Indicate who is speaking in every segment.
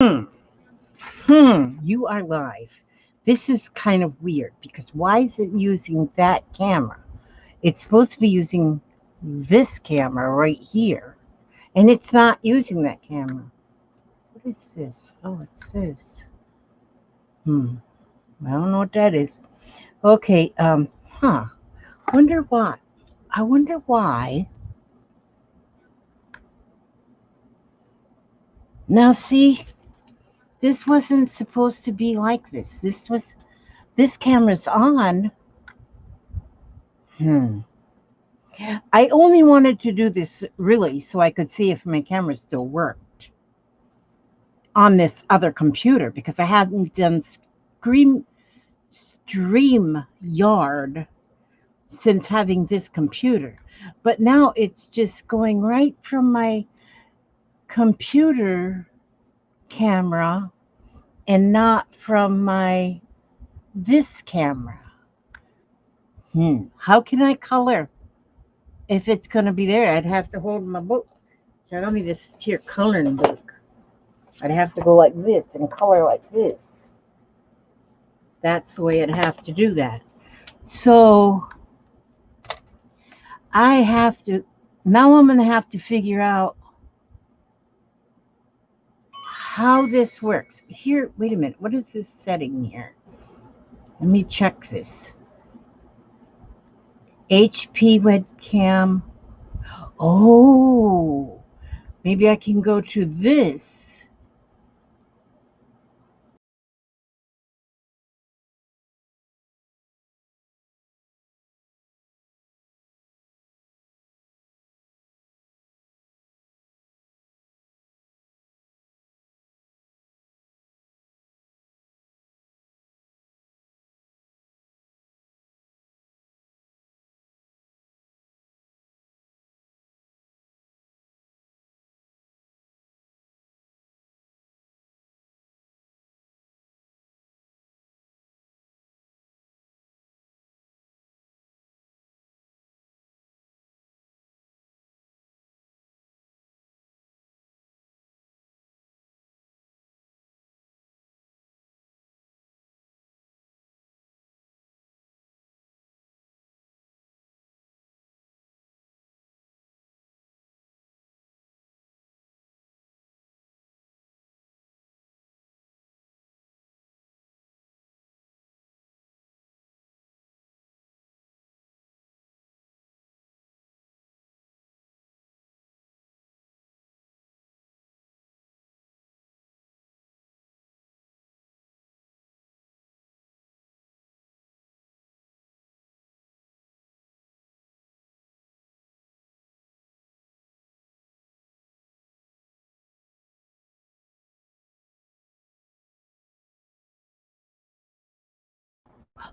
Speaker 1: Hmm. You are live. This is kind of weird because why is it using that camera? It's supposed to be using this camera right here, and it's not using that camera. What is this? Oh, it's this. Hmm. I don't know what that is. Okay. Huh. Wonder why. I wonder why. Now, see, this wasn't supposed to be like this. This camera's on. Hmm. I only wanted to do this really so I could see if my camera still worked on this other computer because I hadn't done StreamYard since having this computer. But now it's just going right from my computer camera and not from my this camera. How can I color? If it's going to be there, I'd have to hold my book. Tell me this is your coloring book. I'd have to go like this and color like this. That's the way I'd have to do that. So I have to, now I'm going to have to figure out how this works. Here, wait a minute. What is this setting here? Let me check this. HP webcam. Oh, maybe I can go to this.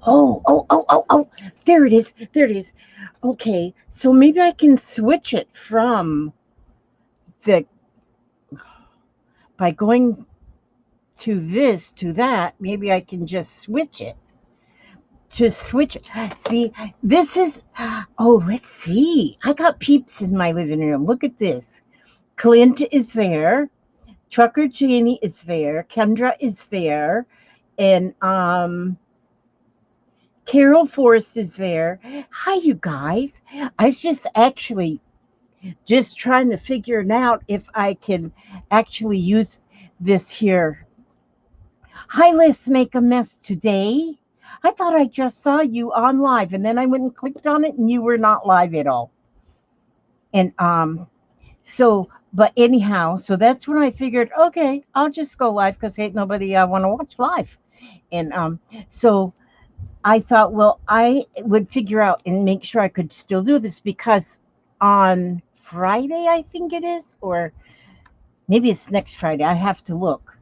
Speaker 1: Oh. There it is. There it is. Okay. So maybe I can switch it from the, by going to this to that, maybe I can just switch it. To switch it. See, this is, oh, let's see. I got peeps in my living room. Look at this. Clint is there. Trucker Janie is there. Kendra is there. And Carol Forrest is there. Hi, you guys. I was just actually just trying to figure it out if I can actually use this here. Hi, let's make a mess today. I thought I just saw you on live, and then I went and clicked on it, and you were not live at all. And so, but anyhow, so that's when I figured, okay, I'll just go live because ain't nobody I want to watch live. And so I thought, well, I would figure out and make sure I could still do this because on Friday, I think it is, or maybe it's next Friday. I have to look.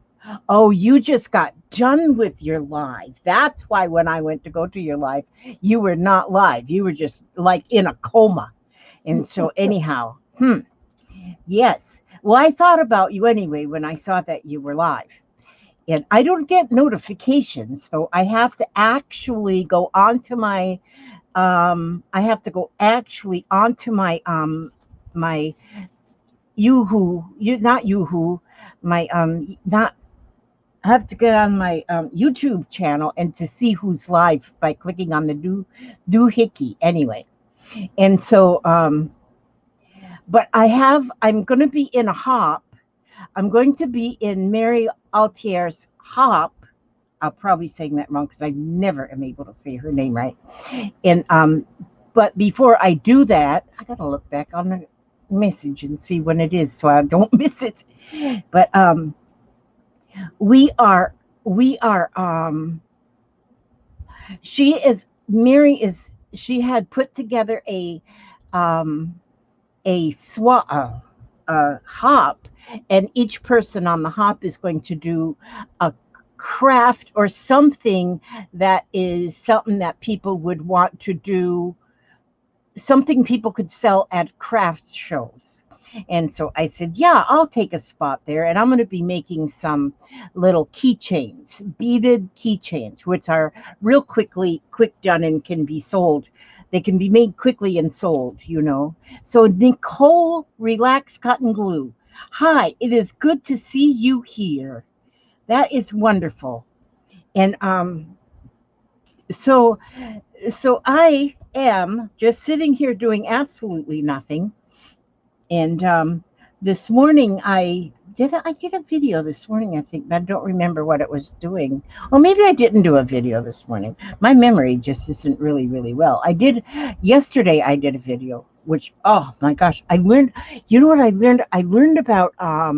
Speaker 1: Oh, you just got done with your live. That's why when I went to go to your live, you were not live. You were just like in a coma. And so, anyhow, yes. Well, I thought about you anyway when I saw that you were live. And I don't get notifications, so I have to actually go onto my I have to go actually onto my Yoo-hoo, you not Yoo-hoo, my not I have to get on my YouTube channel and to see who's live by clicking on the doohickey anyway. And so, but I'm going to be in a hop. I'm going to be in Mary Altier's hop. I'll probably saying that wrong because I never am able to say her name right. And but before I do that, I gotta look back on the message and see when it is so I don't miss it. But we are we are she had put together um a hop, and each person on the hop is going to do a craft or something that is something that people would want to do, something people could sell at craft shows. And so I said, yeah, I'll take a spot there. And I'm going to be making some little keychains, beaded keychains, which are quick done and can be sold. They can be made quickly and sold, you know. So Nicole, Relax Cotton Glue. Hi, it is good to see you here. That is wonderful. And so so I am just sitting here doing absolutely nothing. And this morning I did a video this morning, I think, but I don't remember what it was doing. Or maybe I didn't do a video this morning. My memory just isn't really well. I did yesterday. I did a video, which, oh my gosh, I learned. You know what I learned? I learned about hi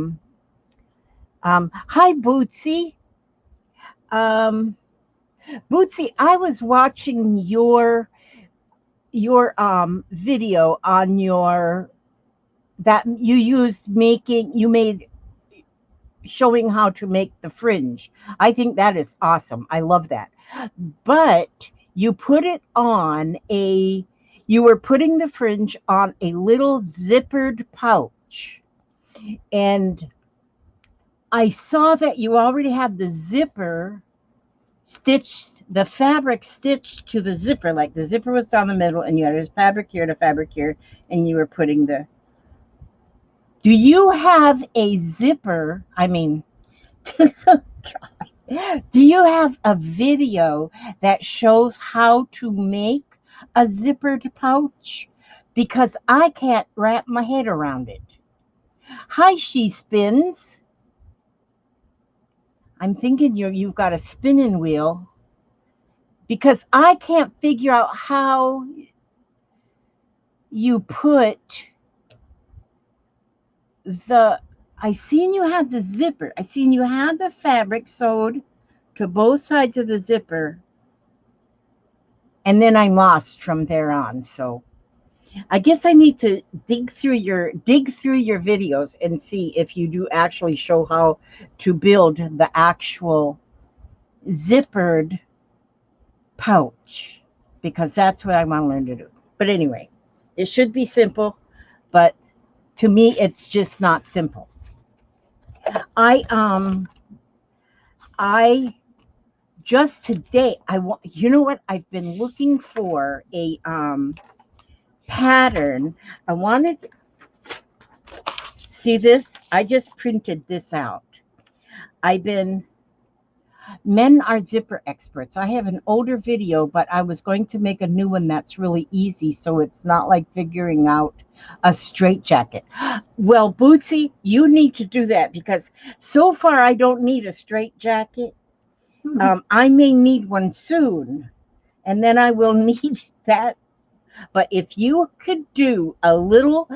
Speaker 1: Bootsy. Bootsy, I was watching your video on your that you made showing how to make the fringe. I think that is awesome. I love that. But you put it on you were putting the fringe on a little zippered pouch. And I saw that you already had the zipper stitched, the fabric stitched to the zipper, like the zipper was down the middle and you had a fabric here and a fabric here, and you were putting the. Do you have a zipper? I mean, do you have a video that shows how to make a zippered pouch? Because I can't wrap my head around it. Hi, She Spins. I'm thinking you've got a spinning wheel, because I can't figure out how you put I seen you had the zipper. I seen you had the fabric sewed to both sides of the zipper. And then I'm lost from there on. So I guess I need to dig through your videos and see if you do actually show how to build the actual zippered pouch, because that's what I want to learn to do. But anyway, it should be simple, but to me it's just not simple. I just today you know what, I've been looking for a pattern. I wanted, see this, I just printed this out. Men are zipper experts. I have an older video, but I was going to make a new one that's really easy, so it's not like figuring out a straight jacket. Well, Bootsy, you need to do that, because so far I don't need a straight jacket. I may need one soon, and then I will need that. But if you could do a little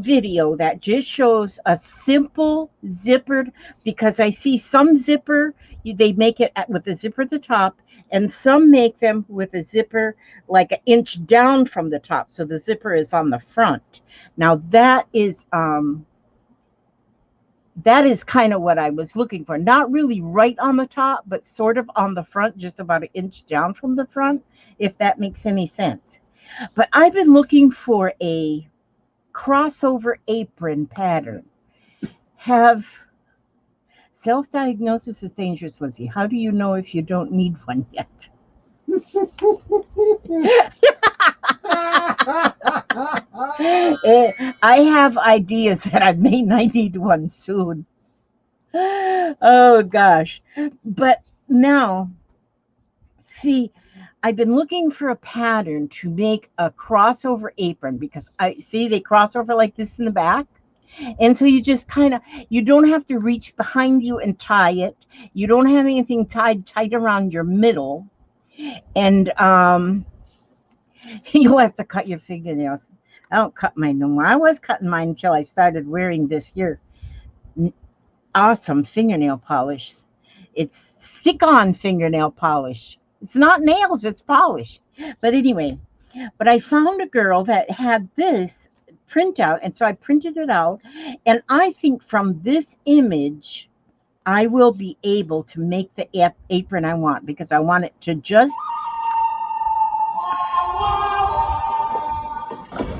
Speaker 1: video that just shows a simple zippered, because I see some zipper, they make it with a zipper at the top, and some make them with a zipper like an inch down from the top, so the zipper is on the front. Now that is kind of what I was looking for. Not really right on the top, but sort of on the front, just about an inch down from the front, if that makes any sense. But I've been looking for a crossover apron pattern. Have self-diagnosis is dangerous, Lizzie. How do you know if you don't need one yet? I have ideas that I may not need one soon. Oh gosh. But now, see, I've been looking for a pattern to make a crossover apron because I see they cross over like this in the back. And so you just kind of, you don't have to reach behind you and tie it. You don't have anything tied tight around your middle. And you'll have to cut your fingernails. I don't cut mine no more. I was cutting mine until I started wearing this here awesome fingernail polish. It's stick-on fingernail polish. It's not nails, it's polish. But anyway, but I found a girl that had this printout, and so I printed it out. And I think from this image, I will be able to make the apron I want because I want it to just.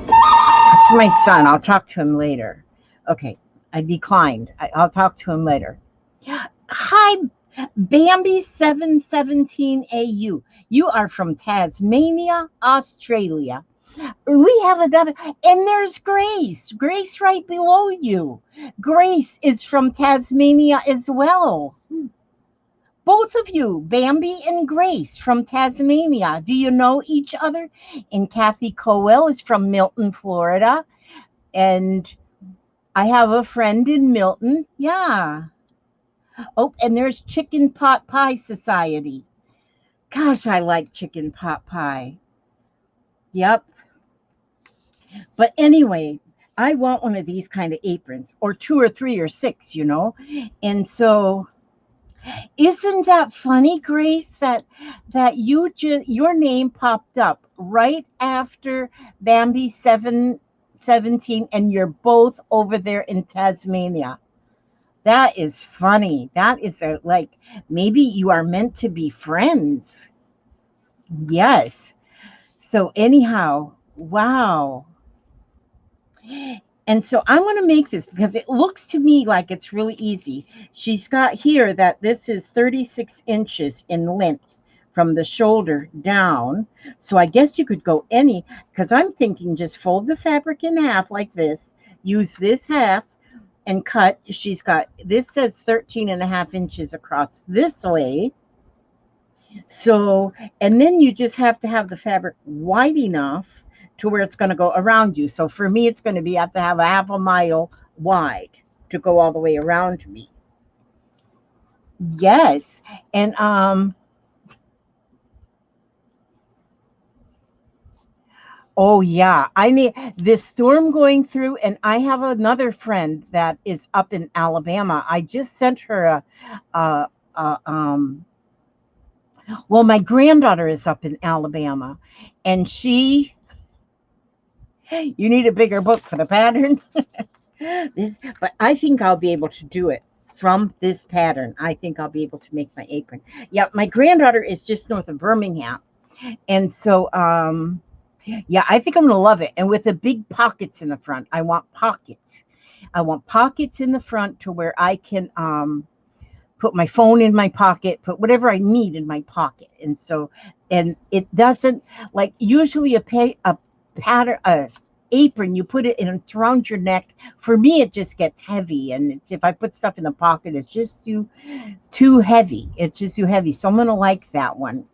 Speaker 1: That's my son. I'll talk to him later. Okay, I declined. I'll talk to him later. Hi, Bambi717AU. You are from Tasmania, Australia. We have another, and there's Grace. Grace right below you. Grace is from Tasmania as well. Both of you, Bambi and Grace from Tasmania. Do you know each other? And Kathy Coel is from Milton, Florida. And I have a friend in Milton. Yeah. Oh, and there's Chicken Pot Pie Society. Gosh, I like chicken pot pie. Yep. But anyway, I want one of these kind of aprons, or 2 or 3 or 6, you know. And so, isn't that funny, Grace, that your name popped up right after Bambi 717, and you're both over there in Tasmania. That is funny. That is like maybe you are meant to be friends. Yes. So anyhow, wow. And so I'm going to make this because it looks to me like it's really easy. She's got here that this is 36 inches in length from the shoulder down. So I guess you could go any, because I'm thinking just fold the fabric in half like this, use this half and cut. She's got, this says 13.5 inches across this way. So, and then you just have to have the fabric wide enough to where it's going to go around you. So for me, it's going to be, I have to have a half a mile wide to go all the way around me. Yes. And, oh yeah, I need this storm going through, and I have another friend that is up in Alabama. I just sent her a, a well, my granddaughter is up in Alabama, and she, you need a bigger book for the pattern. But I think I'll be able to do it from this pattern. I think I'll be able to make my apron. Yeah, my granddaughter is just north of Birmingham, and so yeah, I think I'm gonna love it. And with the big pockets in the front, I want pockets. I want pockets in the front to where I can put my phone in my pocket, put whatever I need in my pocket. And so, and it doesn't, like usually a pattern, apron, you put it in, it's around your neck. For me, it just gets heavy. And if I put stuff in the pocket, it's just too heavy. It's just too heavy. So I'm going to like that one.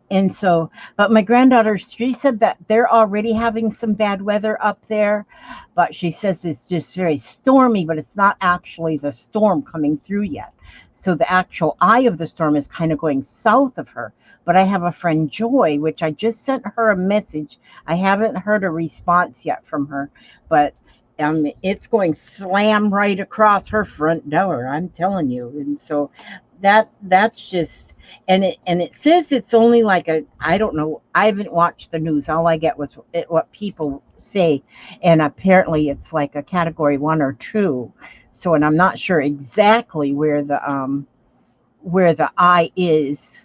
Speaker 1: And so, but my granddaughter, she said that they're already having some bad weather up there, but she says it's just very stormy, but it's not actually the storm coming through yet. So the actual eye of the storm is kind of going south of her. But I have a friend, Joy, which I just sent her a message. I haven't heard a response yet from her, but it's going slam right across her front door. I'm telling you. And so that's just, and it says it's only like I don't know, I haven't watched the news. All I get was what people say, and apparently it's like a category 1 or 2. So, and I'm not sure exactly where the eye is.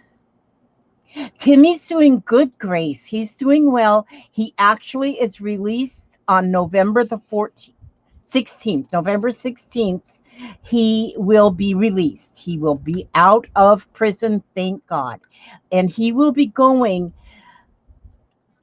Speaker 1: Timmy's doing good, Grace. He's doing well. He actually is released on November the 16th. November 16th. He will be released. He will be out of prison, thank God. And he will be going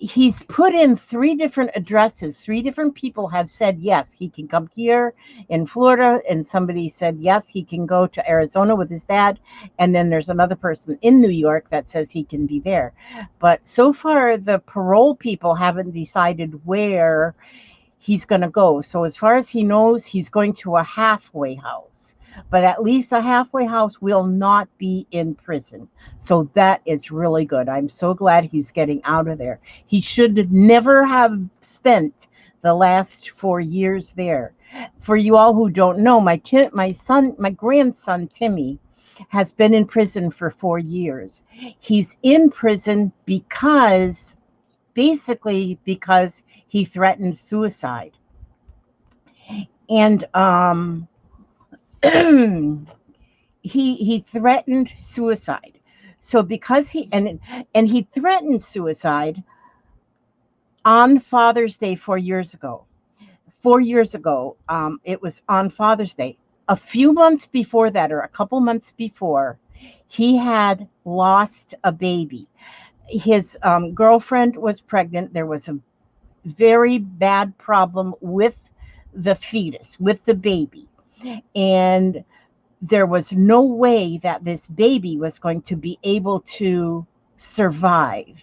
Speaker 1: he's put in 3 different addresses. 3 different people have said yes, he can come here in Florida, and somebody said yes, he can go to Arizona with his dad, and then there's another person in New York that says he can be there. But so far, the parole people haven't decided where he's going to go. So as far as he knows, he's going to a halfway house. But at least a halfway house will not be in prison. So that is really good. I'm so glad he's getting out of there. He should never have spent the last 4 years there. For you all who don't know, my grandson Timmy has been in prison for 4 years. He's in prison basically because he threatened suicide. And he threatened suicide. So because he threatened suicide on Father's Day 4 years ago. 4 years ago, it was on Father's Day. A few months before that, or a couple months before, he had lost a baby. His girlfriend was pregnant. There was a very bad problem with the fetus, with the baby. And there was no way that this baby was going to be able to survive.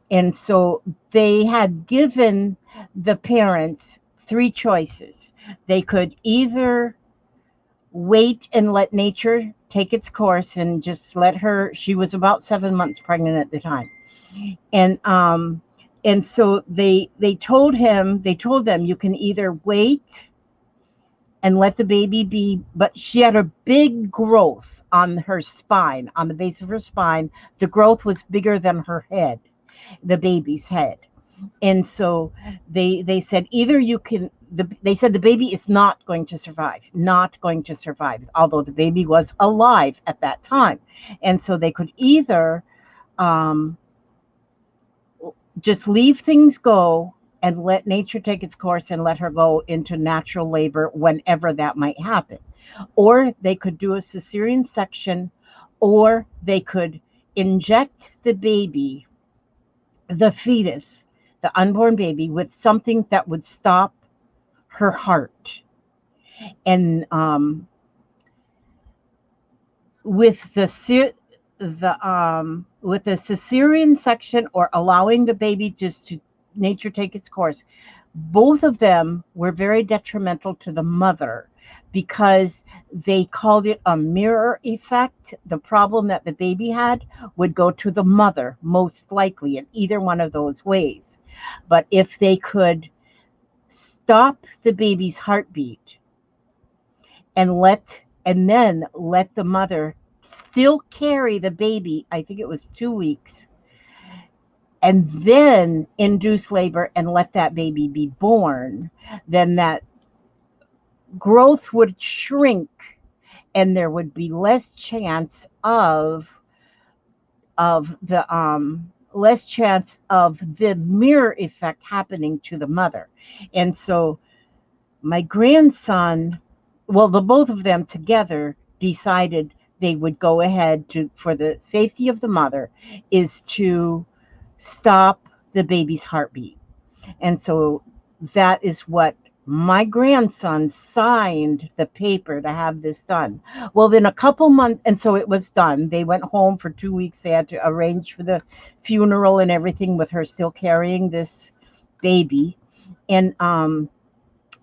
Speaker 1: And so they had given the parents 3 choices. They could either wait and let nature take its course and just let her, she was about 7 months pregnant at the time. And so they told them, you can either wait and let the baby be, but she had a big growth on her spine, on the base of her spine. The growth was bigger than her head, the baby's head. And so they said, either you can, they said the baby is not going to survive, although the baby was alive at that time. And so they could either just leave things go and let nature take its course and let her go into natural labor whenever that might happen. Or they could do a cesarean section, or they could inject the baby, the fetus, the unborn baby, with something that would stop her heart. And with the cesarean section, or allowing the baby just to nature take its course, both of them were very detrimental to the mother, because they called it a mirror effect. The problem that the baby had would go to the mother, most likely, in either one of those ways. But if they could stop the baby's heartbeat and then let the mother still carry the baby, I think it was 2 weeks, and then induce labor and let that baby be born, then that growth would shrink, and there would be less chance of the mirror effect happening to the mother. And so my grandson, well, the both of them together decided they would go ahead for the safety of the mother, is to stop the baby's heartbeat. And so that is what my grandson signed the paper to have this done. Well, then a couple months, and so it was done. They went home for 2 weeks. They had to arrange for the funeral and everything, with her still carrying this baby and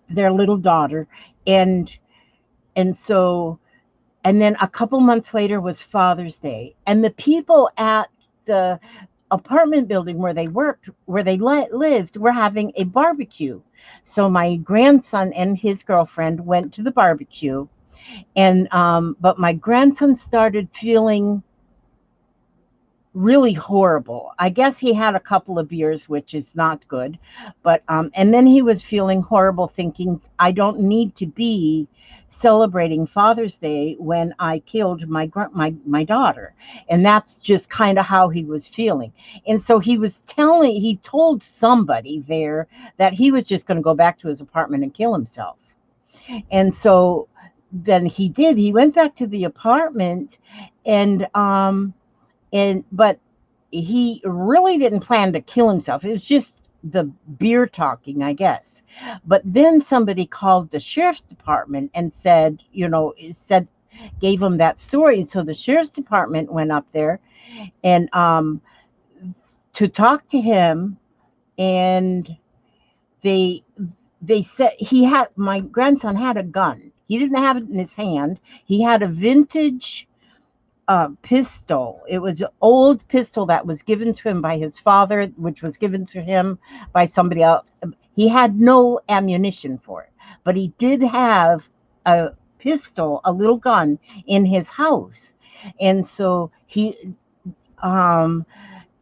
Speaker 1: their little daughter. And so, and then a couple months later was Father's Day, and the people at the apartment building where they lived, were having a barbecue. So my grandson and his girlfriend went to the barbecue, and but my grandson started feeling really horrible. I guess he had a couple of beers, which is not good, but and then he was feeling horrible, thinking, I don't need to be celebrating Father's Day when I killed my daughter. And that's just kind of how he was feeling. And so he told somebody there that he was just going to go back to his apartment and kill himself. And so then he went back to the apartment, and but he really didn't plan to kill himself. It was just the beer talking, I guess. But then somebody called the sheriff's department and said, gave him that story. So the sheriff's department went up there and to talk to him, and they they said my grandson had a gun. He didn't have it in his hand. He had a vintage pistol. It was an old pistol that was given to him by his father, which was given to him by somebody else. He had no ammunition for it, but he did have a pistol, a little gun in his house. And so um,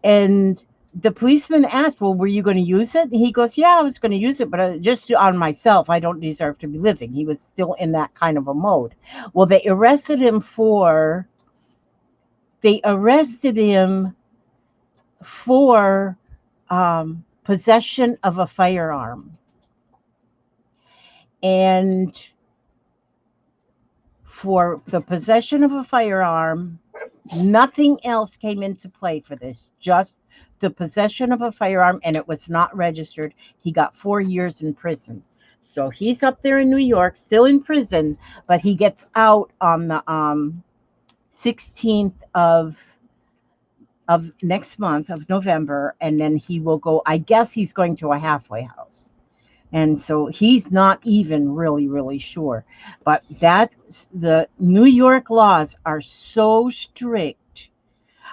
Speaker 1: and the policeman asked, well, were you going to use it? And he goes, yeah, I was going to use it, but just on myself. I don't deserve to be living. He was still in that kind of a mode. Well, they arrested him for possession of a firearm. And for the possession of a firearm, nothing else came into play for this, just the possession of a firearm, and it was not registered. He got 4 years in prison. So he's up there in New York, still in prison, but he gets out on the 16th of next month of November, and then he will go, I guess he's going to a halfway house. And so he's not even really sure. But the New York laws are so strict.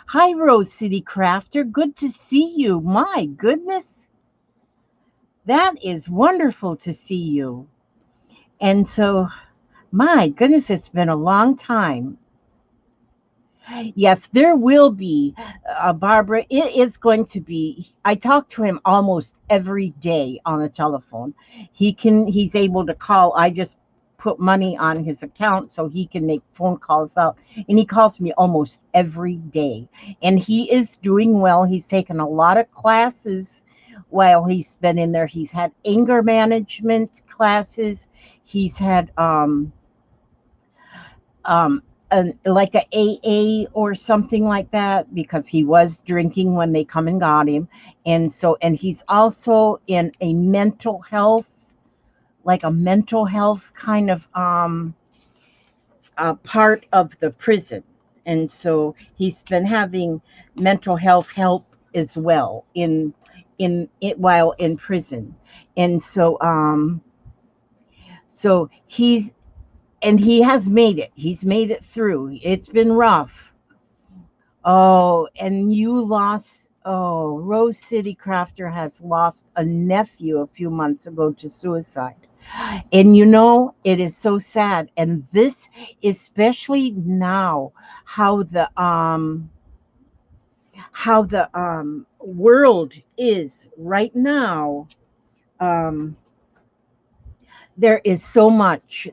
Speaker 1: Hi, Rose City Crafter. Good to see you. My goodness. That is wonderful to see you. And so, my goodness, it's been a long time. Yes, there will be, Barbara. It is going to be. I talk to him almost every day on the telephone. He's able to call. I just put money on his account so he can make phone calls out. And he calls me almost every day. And he is doing well. He's taken a lot of classes while he's been in there. He's had anger management classes. He's had like a AA or something like that, because he was drinking when they come and got him. And he's also in a mental health, like a mental health kind of part of the prison. And so he's been having mental health help as well in it while in prison. And so he has made it. He's made it through. It's been rough. Oh, and Rose City Crafter has lost a nephew a few months ago to suicide. And it is so sad. And this, especially now, how the world is right now. There's so much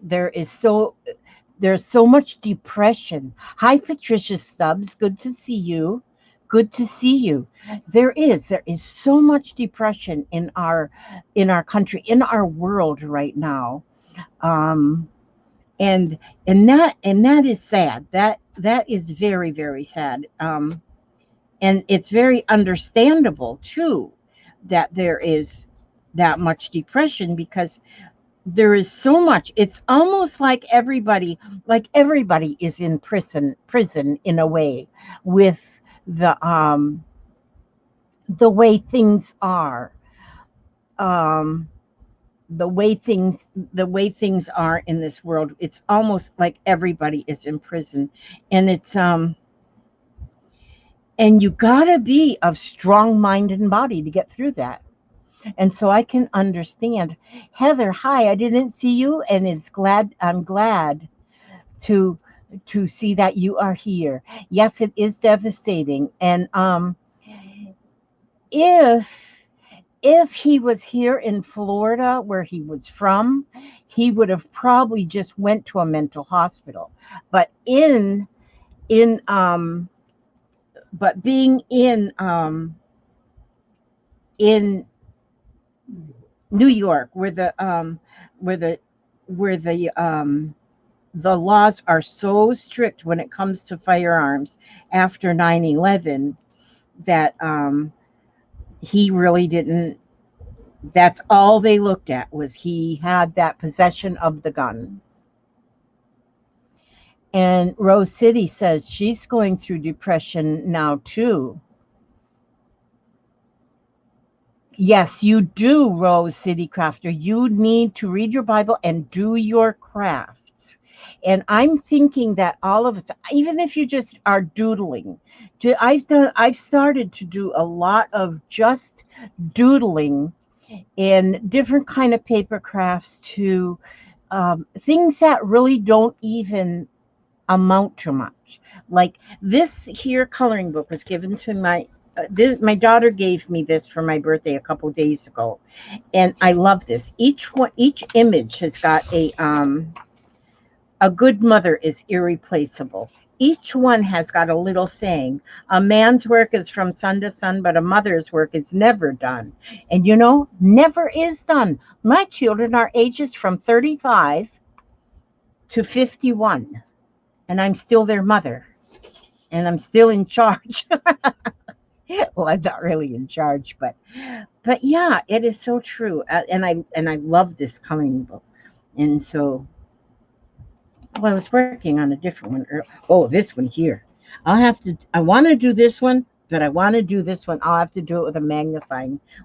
Speaker 1: depression. Hi, Patricia Stubbs. Good to see you. Good to see you. There is so much depression in our country, in our world right now. Um, and that is sad. That is very sad. And it's very understandable too that there is that much depression, because there is so much. It's almost like everybody is in prison in a way, with the way things are, um the way things are in this world. It's almost like everybody is in prison. And it's and you gotta be of strong mind and body to get through that. And so I can understand. Heather, hi, I didn't see you, and I'm glad to see that you are here. Yes, it is devastating. And if he was here in Florida where he was from, he would have probably just went to a mental hospital. But in but being in New York, where the laws are so strict when it comes to firearms after 9/11, that he really didn't. That's all they looked at, was he had that possession of the gun. And Rose City says she's going through depression now too. Yes, you do, Rose City Crafter. You need to read your Bible and do your crafts. And I'm thinking that all of us, even if you just are doodling, I've started to do a lot of just doodling in different kind of paper crafts, to things that really don't even amount to much. Like this here coloring book was given to my daughter gave me this for my birthday a couple days ago, and I love this. Each image has got a good mother is irreplaceable. Each one has got a little saying. A man's work is from sun to sun, but a mother's work is never done. And you know, never is done. My children are ages from 35 to 51, and I'm still their mother, and I'm still in charge. Well, I'm not really in charge, but yeah, it is so true. And I love this coloring book. And so, well, I was working on a different one. Oh, this one here. I want to do this one, but I want to do this one. I'll have to do it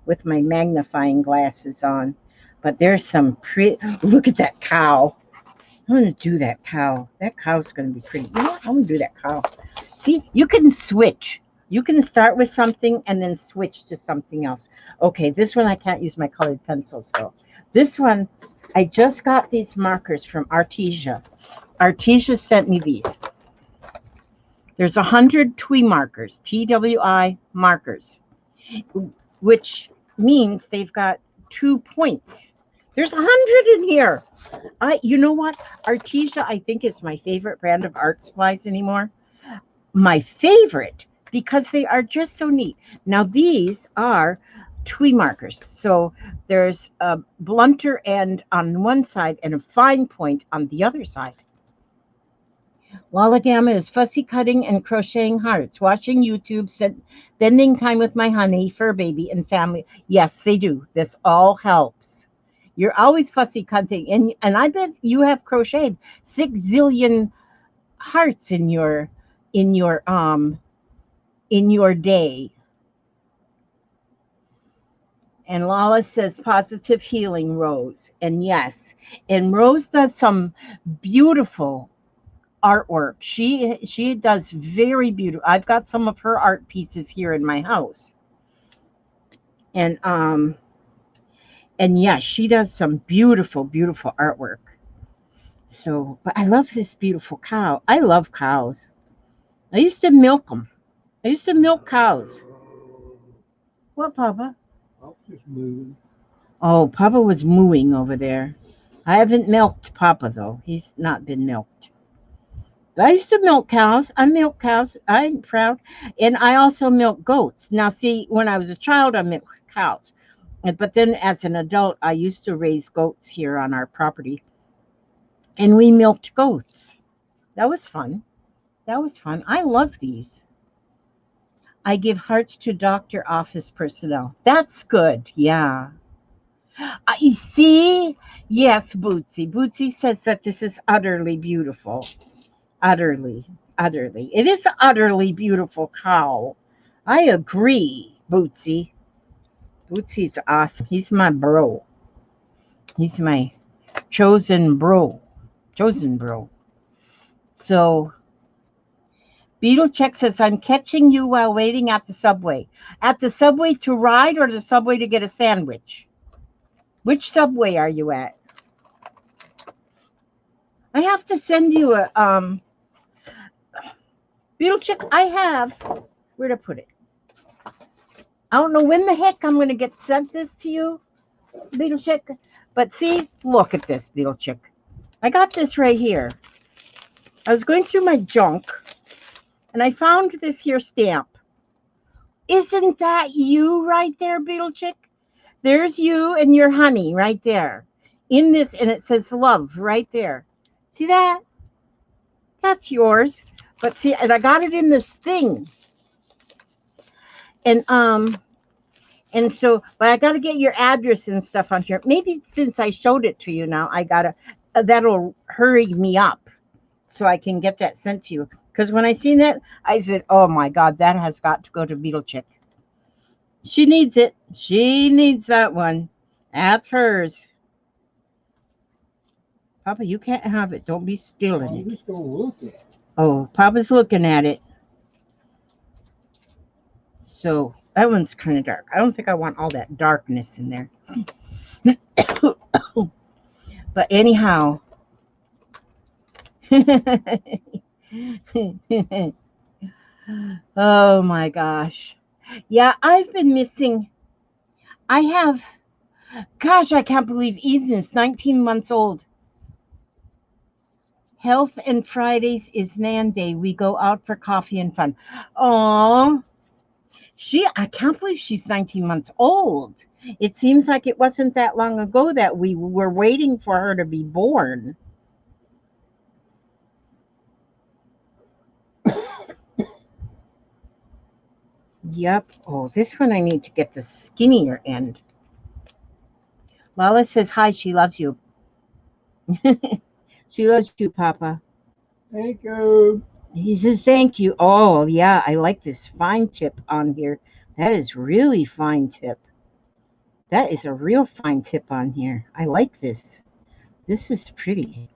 Speaker 1: with my magnifying glasses on. But there's some pretty, look at that cow. I'm going to do that cow. That cow's going to be pretty. You know what? I'm going to do that cow. See, you can switch. You can start with something and then switch to something else. Okay, this one I can't use my colored pencils, so this one, I just got these markers from Artesia. Artesia sent me these. There's 100 TWI markers, TWI markers, which means they've got 2 points. There's 100 in here. You know what? Artesia, I think, is my favorite brand of art supplies anymore. My favorite, because they are just so neat. Now, these are TWI markers. So there's a blunter end on one side and a fine point on the other side. Lala Gamma is fussy cutting and crocheting hearts, watching YouTube, spending time with my honey, fur baby, and family. Yes, they do. This all helps. You're always fussy cutting, and I bet you have crocheted 6 zillion hearts in your day. And Lala says positive healing, Rose. And yes, and Rose does some beautiful artwork. She does very beautiful. I've got some of her art pieces here in my house. And yes, she does some beautiful, beautiful artwork. So, but I love this beautiful cow. I love cows. I used to milk them. I used to milk cows. What, Papa?
Speaker 2: I'll just move.
Speaker 1: Oh, Papa was mooing over there. I haven't milked Papa, though. He's not been milked. But I used to milk cows. I milk cows. I'm proud. And I also milk goats. Now, see, when I was a child, I milked cows. But then as an adult, I used to raise goats here on our property. And we milked goats. That was fun. That was fun. I love these. I give hearts to doctor office personnel. That's good. Yeah. You see? Yes, Bootsy. Bootsy says that this is utterly beautiful. Utterly. Utterly. It is an utterly beautiful cow. I agree, Bootsy. Bootsy's awesome. He's my bro. He's my chosen bro. Chosen bro. So, Beetle Check says, I'm catching you while waiting at the subway. At the subway to ride or the subway to get a sandwich? Which subway are you at? I have to send you a Beetle Check. I have, where to put it? I don't know when the heck I'm going to get sent this to you, Beetle Check. But see, look at this, Beetle Check. I got this right here. I was going through my junk, and I found this here stamp. Isn't that you right there, Beetle Chick? There's you and your honey right there. In this, and it says love right there. See that? That's yours. But see, and I got it in this thing. And so, but I got to get your address and stuff on here. Maybe since I showed it to you now, I gotta that'll hurry me up so I can get that sent to you. Because when I seen that, I said, "Oh my God, that has got to go to Beetle Chick. She needs it. She needs that one. That's hers." Papa, you can't have it. Don't be stealing it.
Speaker 2: I'm just gonna look at it.
Speaker 1: Oh, Papa's looking at it. So that one's kind of dark. I don't think I want all that darkness in there. But anyhow. Oh my gosh. Yeah, I've been missing. I have. Gosh, I can't believe Eden is 19 months old. Health and Fridays is Nan Day. We go out for coffee and fun. Oh, I can't believe she's 19 months old. It seems like it wasn't that long ago that we were waiting for her to be born. Yep. Oh, this one I need to get the skinnier end. Lala says hi. She loves you. She loves you, Papa.
Speaker 2: Thank you.
Speaker 1: He says thank you. Oh, yeah. I like this fine tip on here. That is really fine tip. That is a real fine tip on here. I like this. This is pretty.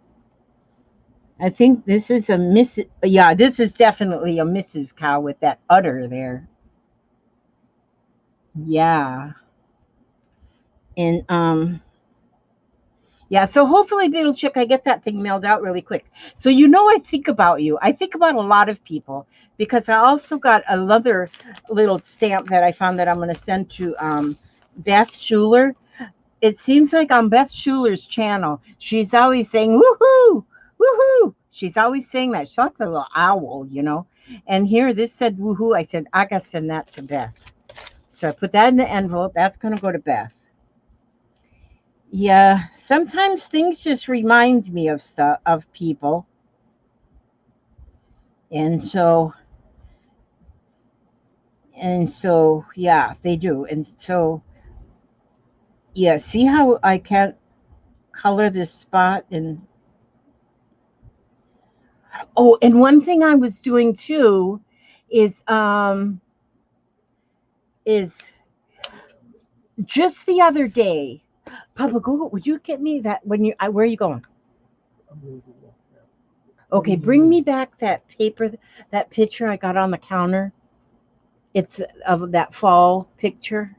Speaker 1: I think this is a Miss. Yeah, this is definitely a Mrs. Cow with that udder there. Yeah. And yeah, so hopefully, Beetle Chick, I get that thing mailed out really quick. So I think about you. I think about a lot of people because I also got another little stamp that I found that I'm going to send to Beth Schuler. It seems like on Beth Schuler's channel, she's always saying woohoo, woohoo. She's always saying that. She's like a little owl, And here this said woohoo. I said, I got to send that to Beth. So I put that in the envelope. That's going to go to Beth. Yeah, sometimes things just remind me of stuff, of people. And so, yeah, they do. And so, yeah, see how I can't color this spot? And oh, and one thing I was doing too is just the other day, Papa, would you get me that when where are you going? Okay, bring me back that paper, that picture I got on the counter. It's of that fall picture.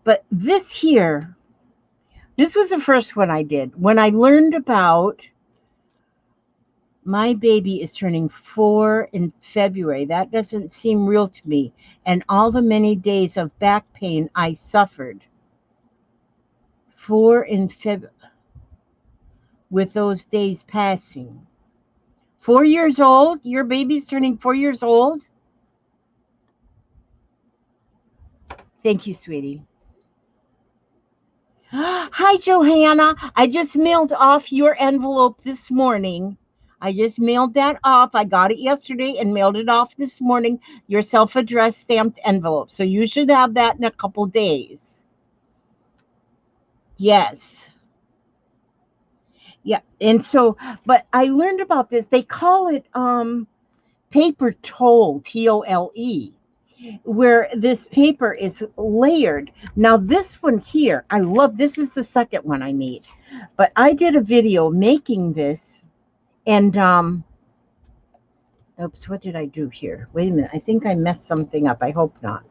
Speaker 1: But this was the first one I did. When I learned about my baby is turning 4 in February, that doesn't seem real to me. And all the many days of back pain I suffered. 4 in February, with those days passing. 4 years old? Your baby's turning 4 years old? Thank you, sweetie. Hi, Johanna. I just mailed off your envelope this morning. I just mailed that off. I got it yesterday and mailed it off this morning. Your self-addressed stamped envelope. So you should have that in a couple days. Yes. Yeah. And so, but I learned about this. They call it paper toll, TOLE, where this paper is layered. Now this one here, I love, this is the second one I made, but I did a video making this and oops, what did I do here? Wait a minute, I think I messed something up. I hope not.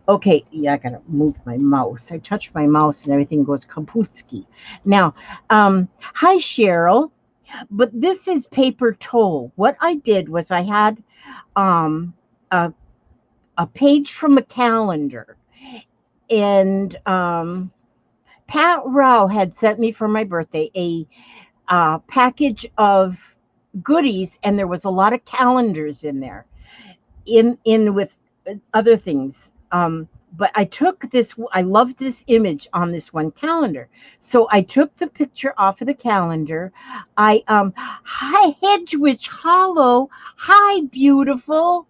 Speaker 1: Okay, yeah, I gotta move my mouse. I touch my mouse and everything goes kaputski. Now, hi Cheryl, but this is paper toll. What I did was I had a page from a calendar, and Pat Rao had sent me for my birthday a package of goodies, and there was a lot of calendars in there, in with other things. But I took this. I loved this image on this one calendar, so I took the picture off of the calendar. Hi Hedgewich Hollow. Hi, beautiful.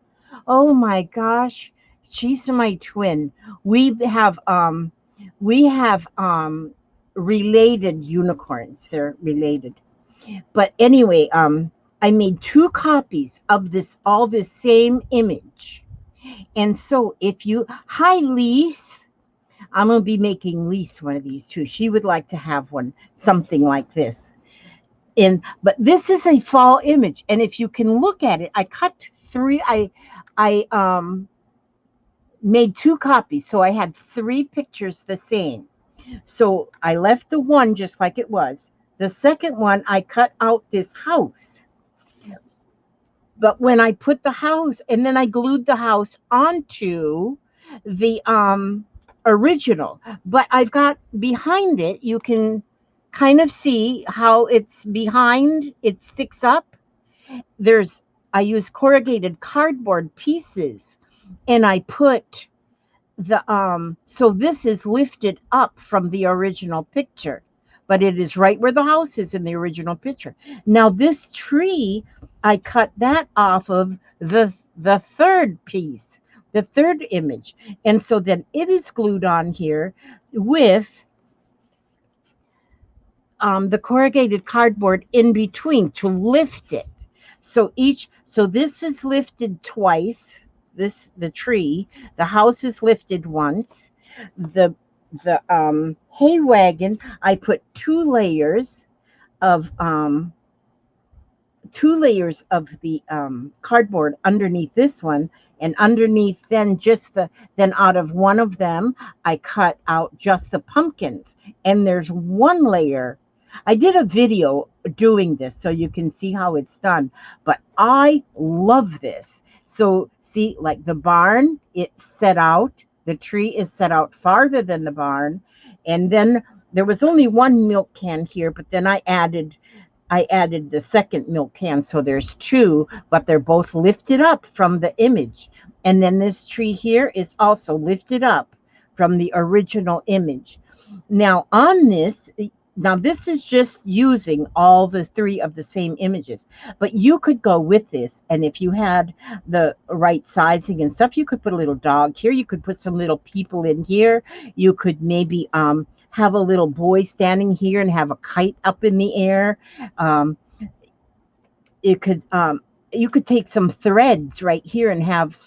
Speaker 1: Oh my gosh, she's my twin. We have we have related unicorns. They're related. But anyway, I made two copies of this, all this same image. And so if you, hi Lise, I'm going to be making Lise one of these too. She would like to have one, something like this. But this is a fall image. And if you can look at it, I cut three, I made two copies. So I had three pictures the same. So I left the one just like it was. The second one, I cut out this house. But when I put the house, and then I glued the house onto the original. But I've got behind it, you can kind of see how it's behind, it sticks up. There's, I use corrugated cardboard pieces, and I put the so this is lifted up from the original picture, but it is right where the house is in the original picture. Now this tree, I cut that off of the third piece, the third image, and so then it is glued on here with the corrugated cardboard in between to lift it. So this is lifted twice. The tree, the house is lifted once. The hay wagon, I put of two layers of the cardboard underneath this one, and underneath then then out of one of them I cut out just the pumpkins, and there's one layer. I did a video doing this so you can see how it's done, but I love this. So see, like the barn, it's set out, the tree is set out farther than the barn, and then there was only one milk can here, but then I added the second milk can, so there's two, but they're both lifted up from the image. And then this tree here is also lifted up from the original image. Now on this, now this is just using all the three of the same images, but you could go with this, and if you had the right sizing and stuff, you could put a little dog here, you could put some little people in here, you could maybe have a little boy standing here and have a kite up in the air. Um, it could you could take some threads right here and have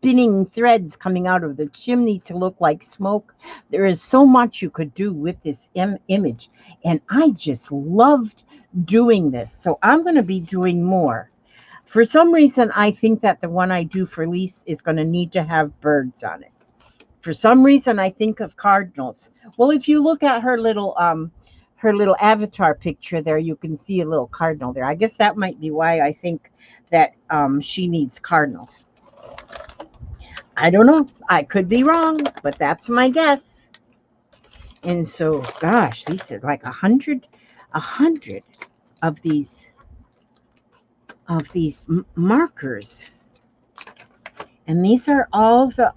Speaker 1: spinning threads coming out of the chimney to look like smoke. There is so much you could do with this image, and I just loved doing this. So I'm going to be doing more. For some reason, I think that the one I do for Lise is going to need to have birds on it. For some reason, I think of cardinals. Well, if you look at her little avatar picture there, you can see a little cardinal there. I guess that might be why I think that she needs cardinals. I don't know. I could be wrong, but that's my guess. And so, gosh, these are like 100 of these markers, and these are all the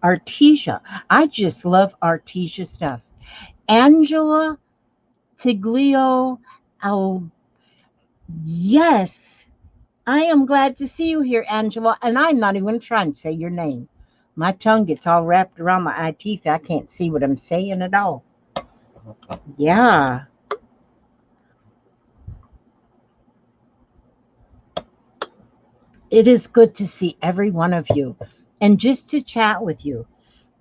Speaker 1: Artesia. I just love Artesia stuff. Angela Tiglio Al. Yes, I am glad to see you here, Angela. And I'm not even going to try and say your name. My tongue gets all wrapped around my eye teeth. I can't see what I'm saying at all. Yeah. It is good to see every one of you and just to chat with you.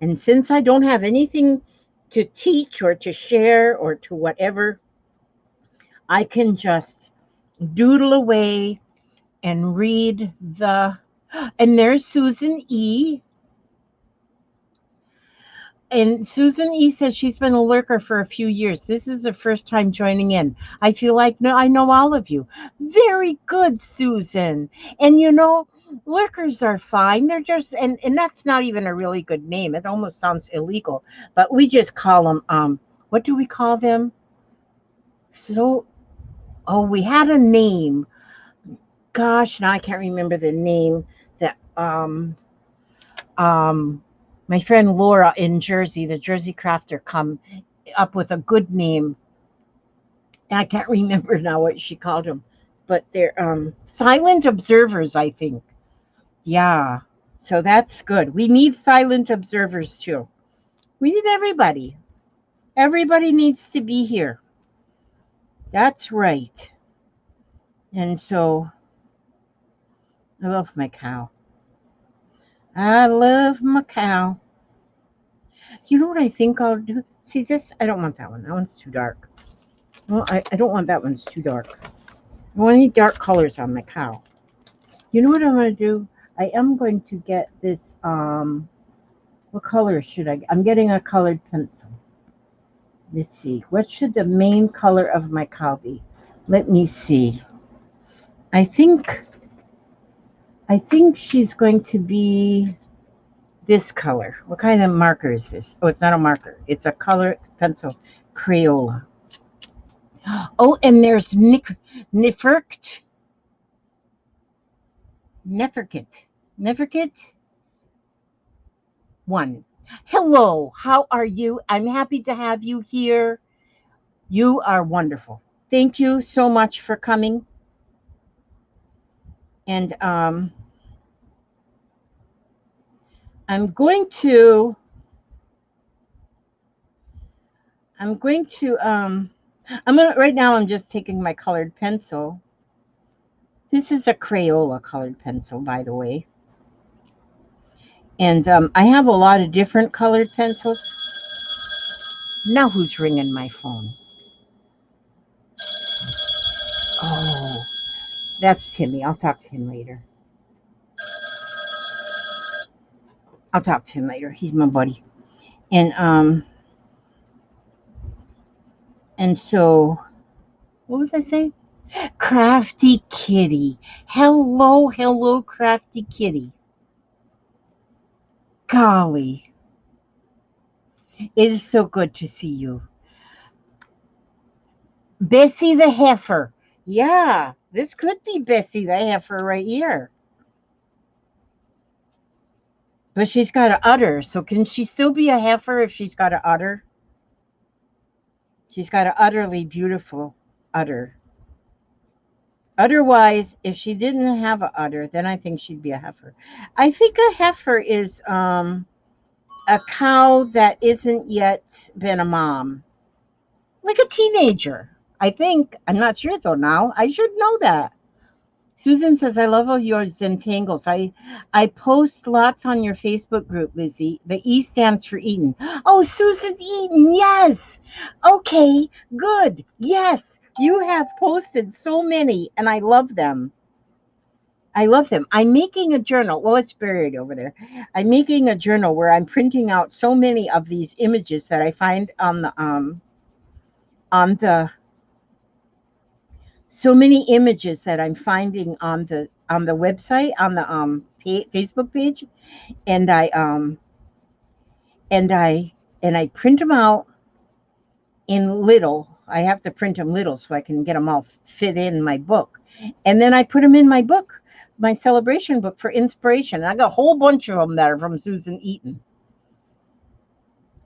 Speaker 1: And since I don't have anything to teach or to share or to whatever, I can just doodle away and read and there's Susan E. And Susan E says she's been a lurker for a few years. This is her first time joining in. I feel like I know all of you. Very good, Susan. And lurkers are fine. They're just, and that's not even a really good name. It almost sounds illegal, but we just call them, what do we call them? We had a name. Gosh, now I can't remember the name that, my friend Laura in Jersey, the Jersey Crafter, come up with a good name. I can't remember now what she called them, but they're silent observers, I think. Yeah. So that's good. We need silent observers too. We need everybody. Everybody needs to be here. That's right. And so I love my cow. I love my cow. You know what I think I'll do? See this? I don't want that one. That one's too dark. Well, I don't want that one's too dark. I want any dark colors on my cow. You know what I'm going to do? I am going to get this, what color should I? I'm getting a colored pencil. Let's see. What should the main color of my cow be? Let me see. I think she's going to be this color. What kind of marker is this? Oh, it's not a marker. It's a color pencil, Crayola. Oh, and there's Nifirkt. Neferkit 1. Hello, how are you? I'm happy to have you here. You are wonderful. Thank you so much for coming. And I'm going to right now I'm just taking my colored pencil. This is a Crayola colored pencil, by the way. And I have a lot of different colored pencils. Now who's ringing my phone? Oh, that's Timmy. I'll talk to him later. He's my buddy. And so what was I saying? Crafty Kitty. Hello, Crafty Kitty. Golly, it is so good to see you. Bessie the heifer. Yeah, this could be Bessie the heifer right here. But she's got an udder, so can she still be a heifer if she's got an udder? She's got an utterly beautiful udder. Otherwise, if she didn't have an udder, then I think she'd be a heifer. I think a heifer is a cow that isn't yet been a mom. Like a teenager, I think. I'm not sure though now. I should know that. Susan says, I love all your Zentangles. I post lots on your Facebook group, Lizzie. The E stands for Eden. Oh, Susan Eden, yes. Okay, good. Yes, you have posted so many, and I love them. I'm making a journal. Well, it's buried over there. I'm making a journal where I'm printing out so many of these images that I find on the so many images that I'm finding on the website, on the Facebook page, and I print them out in little. I have to print them little so I can get them all fit in my book, and then I put them in my book, my celebration book for inspiration. And I got a whole bunch of them that are from Susan Eaton.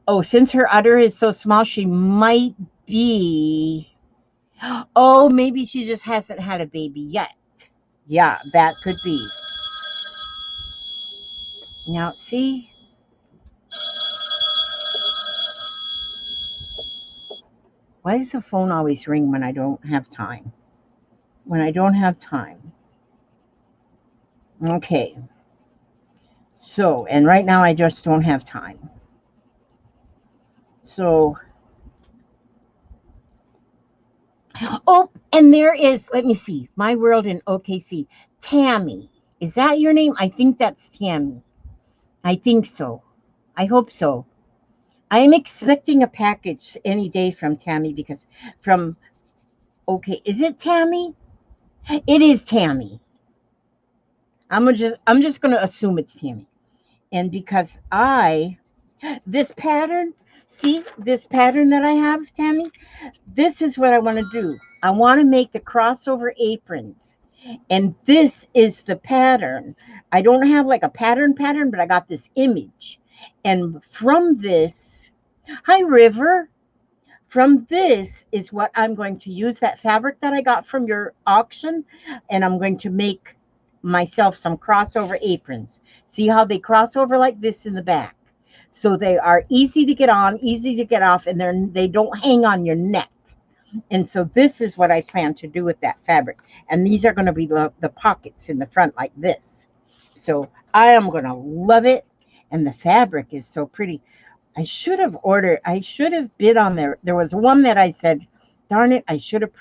Speaker 1: Oh, since her udder is so small, she might be. Oh, maybe she just hasn't had a baby yet. Yeah, that could be. Now, see, why does the phone always ring when I don't have time? When I don't have time. Okay. So, and right now I just don't have time. So, oh, and there is, let me see, My World in OKC. Tammy. Is that your name? I think that's Tammy. I think so. I hope so. I am expecting a package any day from Tammy because is it Tammy? It is Tammy. I'm just going to assume it's Tammy. And because this pattern, see this pattern that I have, Tammy? This is what I want to do. I want to make the crossover aprons. And this is the pattern. I don't have like a pattern, but I got this image. And from this, hi, River. From this is what I'm going to use, that fabric that I got from your auction. And I'm going to make myself some crossover aprons. See how they cross over like this in the back? So they are easy to get on, easy to get off, and they don't hang on your neck. And so this is what I plan to do with that fabric. And these are going to be the pockets in the front like this. So I am going to love it. And the fabric is so pretty. I should have bid on there. There was one that I said, darn it, I should have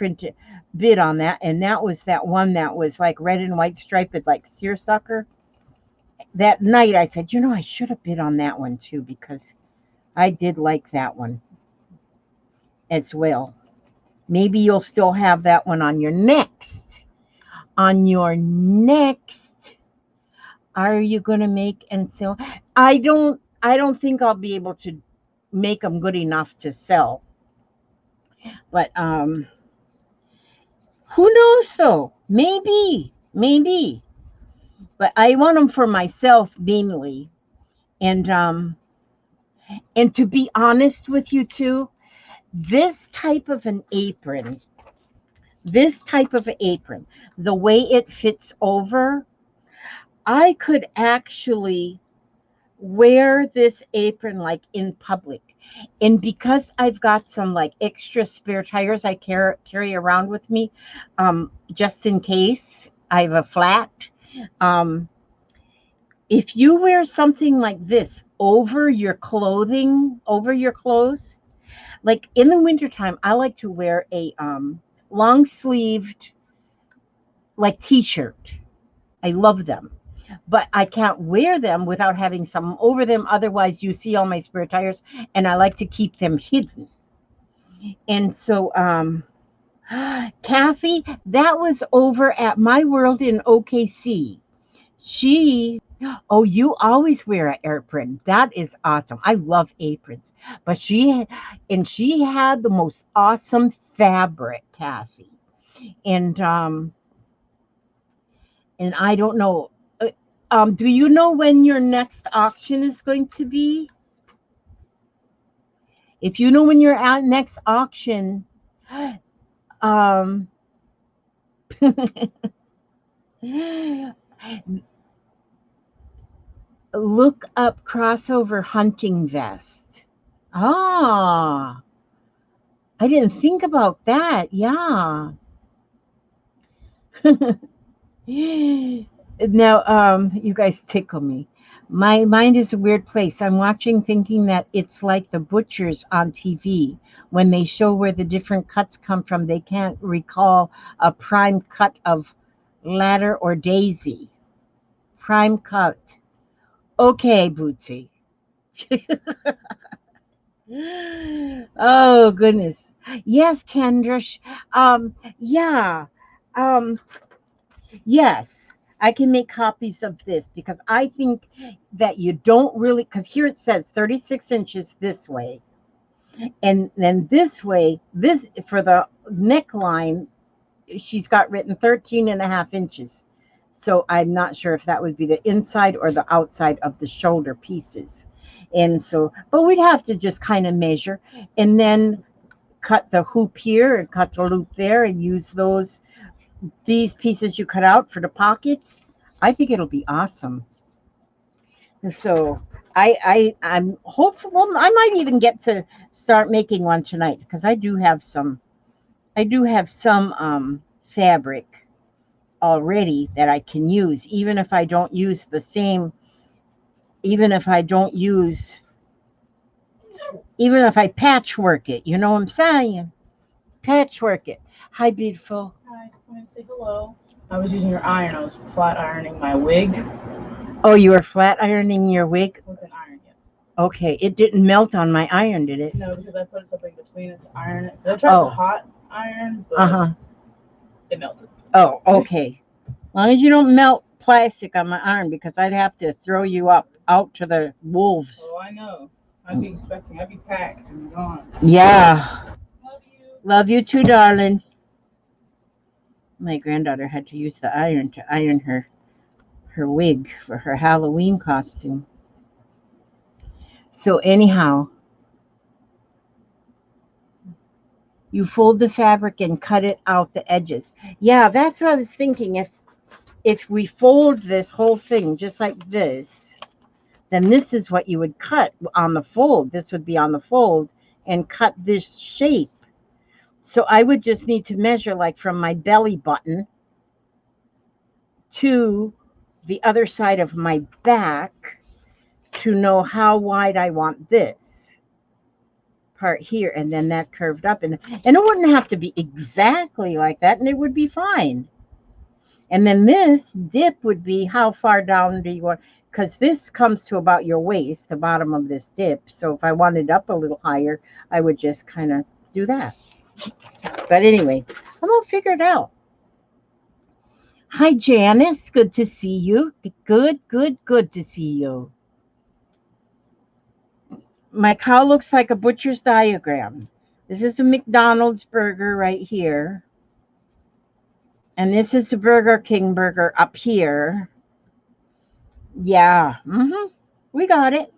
Speaker 1: bid on that. And that was that one that was like red and white striped, like seersucker. That night I said, I should have bid on that one too, because I did like that one as well. Maybe you'll still have that one on your next. On your next, are you going to make and sell? I don't think I'll be able to make them good enough to sell. But who knows though? Maybe. But I want them for myself mainly. And to be honest with you too, this type of an apron, the way it fits over, I could actually wear this apron like in public. And because I've got some like extra spare tires I carry around with me, just in case I have a flat. If you wear something like this over your clothing, over your clothes, like in the wintertime, I like to wear a long sleeved like t-shirt. I love them. But I can't wear them without having some over them. Otherwise, you see all my spare tires, and I like to keep them hidden. And so, Kathy, that was over at My World in OKC. You always wear an apron. That is awesome. I love aprons. But she had the most awesome fabric, Kathy. And I don't know. Do you know when your next auction is going to be? If you know when your next auction, look up crossover hunting vest. Ah, I didn't think about that. Yeah. Now, you guys tickle me. My mind is a weird place. I'm watching thinking that it's like the butchers on TV. When they show where the different cuts come from, they can't recall a prime cut of ladder or daisy. Prime cut. Okay, Bootsy. Oh, goodness. Yes, Kendra. Yeah. Um, Yes, I can make copies of this because I think that you don't really, because here it says 36 inches this way. And then this way, this for the neckline, she's got written 13 and a half inches. So I'm not sure if that would be the inside or the outside of the shoulder pieces. And so, but we'd have to just kind of measure and then cut the hoop here and cut the loop there and use these pieces you cut out for the pockets. I think it'll be awesome. So I'm hopeful. Well, I might even get to start making one tonight because I do have some fabric already that I can use, even if I don't use the same, even if I patchwork it. You know what I'm saying? Patchwork it. Hi, beautiful.
Speaker 3: Hi, just wanted to say hello. I was using your iron. I was flat ironing my wig.
Speaker 1: Oh, you were flat ironing your wig?
Speaker 3: With an iron, yes.
Speaker 1: Okay. It didn't melt on my iron, did it?
Speaker 3: No, because I put something between it to iron it. I tried the hot iron, but it melted.
Speaker 1: Oh, okay. As long as you don't melt plastic on my iron, because I'd have to throw you out to the wolves.
Speaker 3: Oh, I know. I'd be packed and gone.
Speaker 1: Yeah.
Speaker 3: Love you.
Speaker 1: Love you too, darling. My granddaughter had to use the iron to iron her wig for her Halloween costume. So anyhow, you fold the fabric and cut it out the edges. Yeah, that's what I was thinking. if we fold this whole thing just like this, then this is what you would cut on the fold. This would be on the fold and cut this shape. So I would just need to measure like from my belly button to the other side of my back to know how wide I want this part here, and then that curved up, and it wouldn't have to be exactly like that, and it would be fine. And then this dip would be how far down do you want, because this comes to about your waist, the bottom of this dip. So if I wanted up a little higher, I would just kind of do that. But anyway, I'm gonna figure it out. Hi, Janice. Good to see you. Good to see you. My cow looks like a butcher's diagram. This is a McDonald's burger right here. And this is the Burger King burger up here. Yeah. We got it.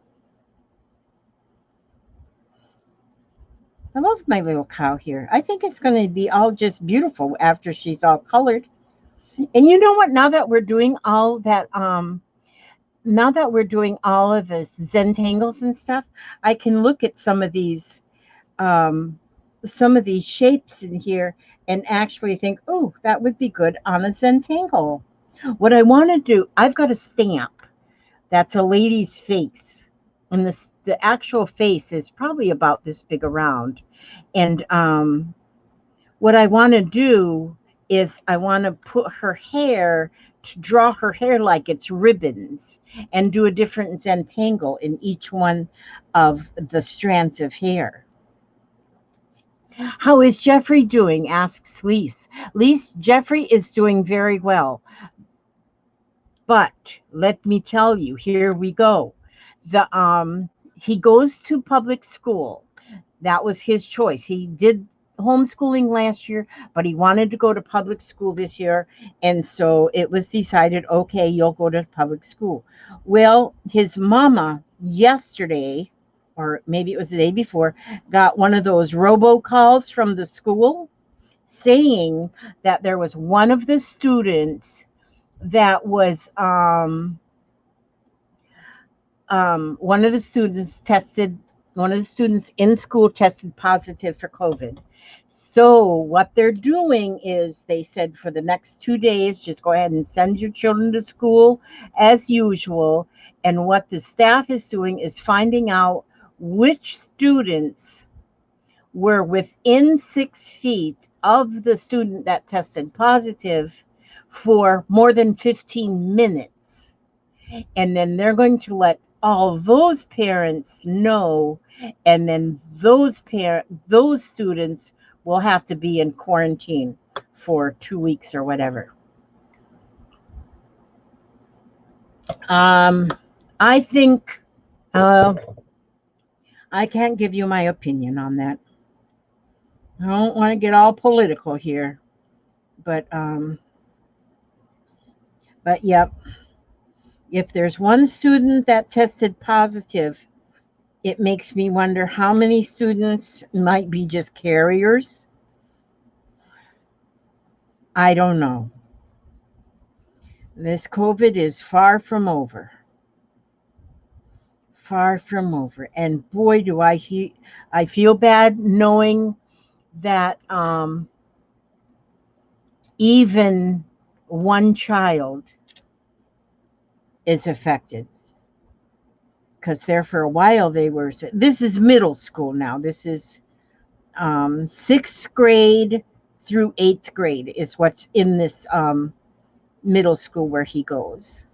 Speaker 1: I love my little cow here. I think it's going to be all just beautiful after she's all colored. And you know what? Now that we're doing all that, now that we're doing all of the Zentangles and stuff, I can look at some of these shapes in here and actually think, oh, that would be good on a Zentangle. What I want to do, I've got a stamp that's a lady's face, and the actual face is probably about this big around. And what I want to do is I want to put her hair, to draw her hair like it's ribbons, and do a different Zentangle in each one of the strands of hair. How is Jeffrey doing? Asks Lise. Lise, Jeffrey is doing very well. But let me tell you, here we go. He goes to public school. That was his choice. He did homeschooling last year, but he wanted to go to public school this year. And so it was decided, okay, you'll go to public school. Well, his mama yesterday, or maybe it was the day before, got one of those robocalls from the school saying that there was one of the students that was one of the students in school tested positive for COVID. So what they're doing is they said for the next 2 days, just go ahead and send your children to school as usual. And what the staff is doing is finding out which students were within 6 feet of the student that tested positive for more than 15 minutes. And then they're going to let all those parents know, and then those students will have to be in quarantine for 2 weeks or whatever. I think I can't give you my opinion on that. I don't want to get all political here, but yep. If there's one student that tested positive, it makes me wonder how many students might be just carriers. I don't know. This COVID is far from over. Far from over. And boy, do I feel bad knowing that even one child is affected. Because there for a while this is middle school now. This is 6th grade through 8th grade is what's in this middle school where he goes.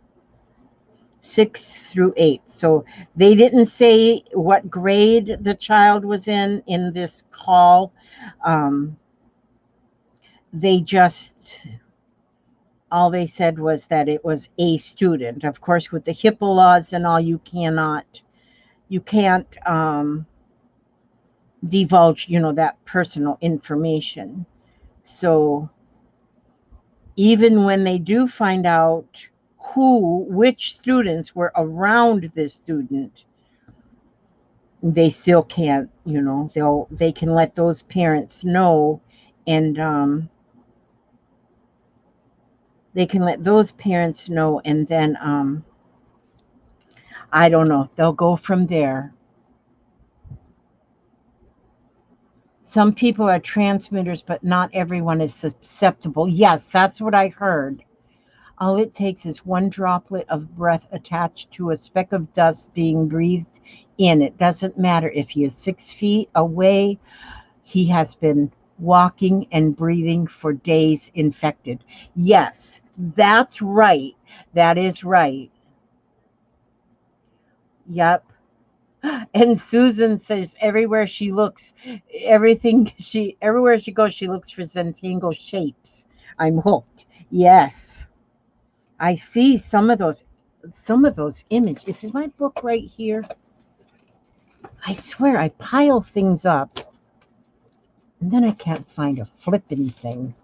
Speaker 1: 6th through 8th. So they didn't say what grade the child was in this call. All they said was that it was a student. Of course, with the HIPAA laws and all, you can't divulge, that personal information. So even when they do find out which students were around this student, they still can't, they can let those parents know. And They can let those parents know, and then I don't know, they'll go from there. Some people are transmitters, but not everyone is susceptible. Yes, that's what I heard. All it takes is one droplet of breath attached to a speck of dust being breathed in. It doesn't matter if he is 6 feet away, he has been walking and breathing for days infected. Yes, that's right. That is right. Yep. And Susan says everywhere she looks, everywhere she goes, she looks for Zentangle shapes. I'm hooked. Yes. I see some of those images. This is my book right here. I swear I pile things up and then I can't find a flippin' thing.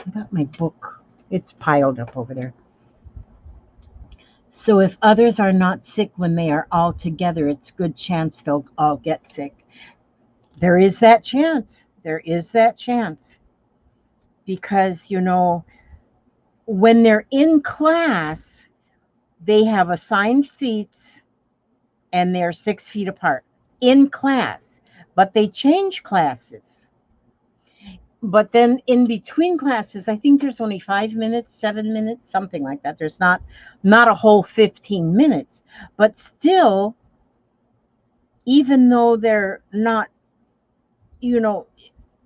Speaker 1: I got my book. It's piled up over there. So if others are not sick when they are all together, it's a good chance they'll all get sick. There is that chance. There is that chance. Because, when they're in class, they have assigned seats and they're 6 feet apart in class, but they change classes. But then in between classes, I think there's only 5 minutes, 7 minutes, something like that. There's not a whole 15 minutes, but still, even though they're not,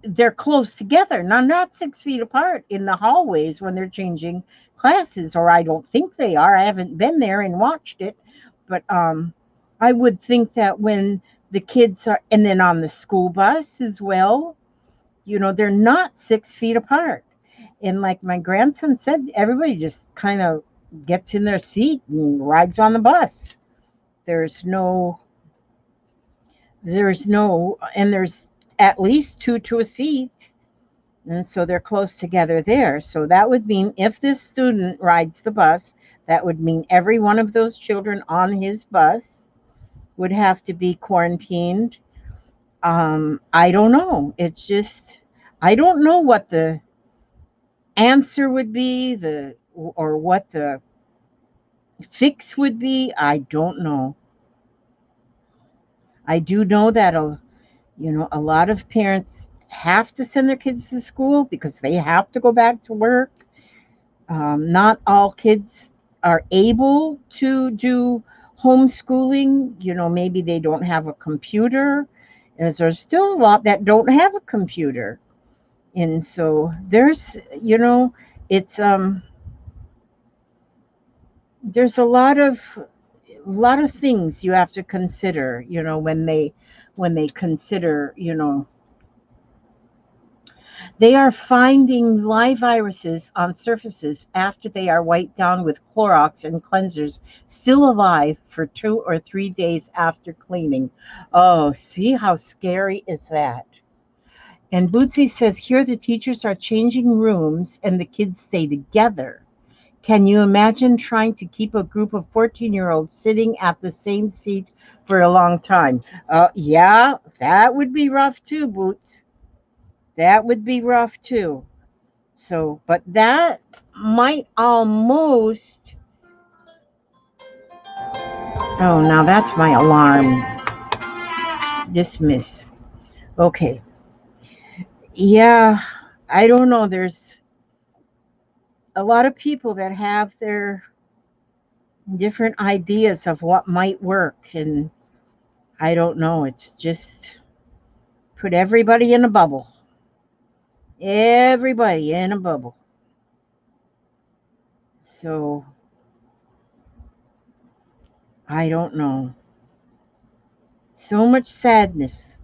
Speaker 1: they're close together, not 6 feet apart in the hallways when they're changing classes, or I don't think they are. I haven't been there and watched it, but I would think that when the kids are, and then on the school bus as well, they're not 6 feet apart. And like my grandson said, everybody just kind of gets in their seat and rides on the bus. There's no, and there's at least two to a seat. And so they're close together there. So that would mean if this student rides the bus, that would mean every one of those children on his bus would have to be quarantined. I don't know. It's just, I don't know what the answer would be, or what the fix would be. I don't know. I do know that a lot of parents have to send their kids to school because they have to go back to work. Not all kids are able to do homeschooling. Maybe they don't have a computer, as there's still a lot that don't have a computer. And so there's, it's there's a lot of things you have to consider, when they consider, they are finding live viruses on surfaces after they are wiped down with Clorox and cleansers, still alive for 2 or 3 days after cleaning. Oh, see how scary is that? And Bootsy says here the teachers are changing rooms and the kids stay together. Can you imagine trying to keep a group of 14-year-olds sitting at the same seat for a long time? Yeah, that would be rough too, Boots. That would be rough too. So, but that might almost. Oh, now that's my alarm. Dismiss. Okay. Yeah, I don't know. There's a lot of people that have their different ideas of what might work, and I don't know. It's just put everybody in a bubble. Everybody in a bubble. So I don't know. So much sadness.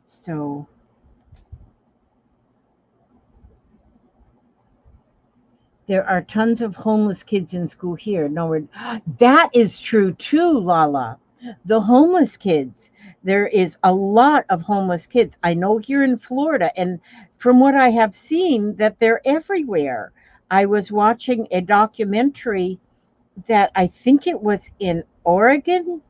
Speaker 1: So there are tons of homeless kids in school here. No, that is true too, Lala. The homeless kids. There is a lot of homeless kids. I know here in Florida, and from what I have seen, that they're everywhere. I was watching a documentary that I think it was in Oregon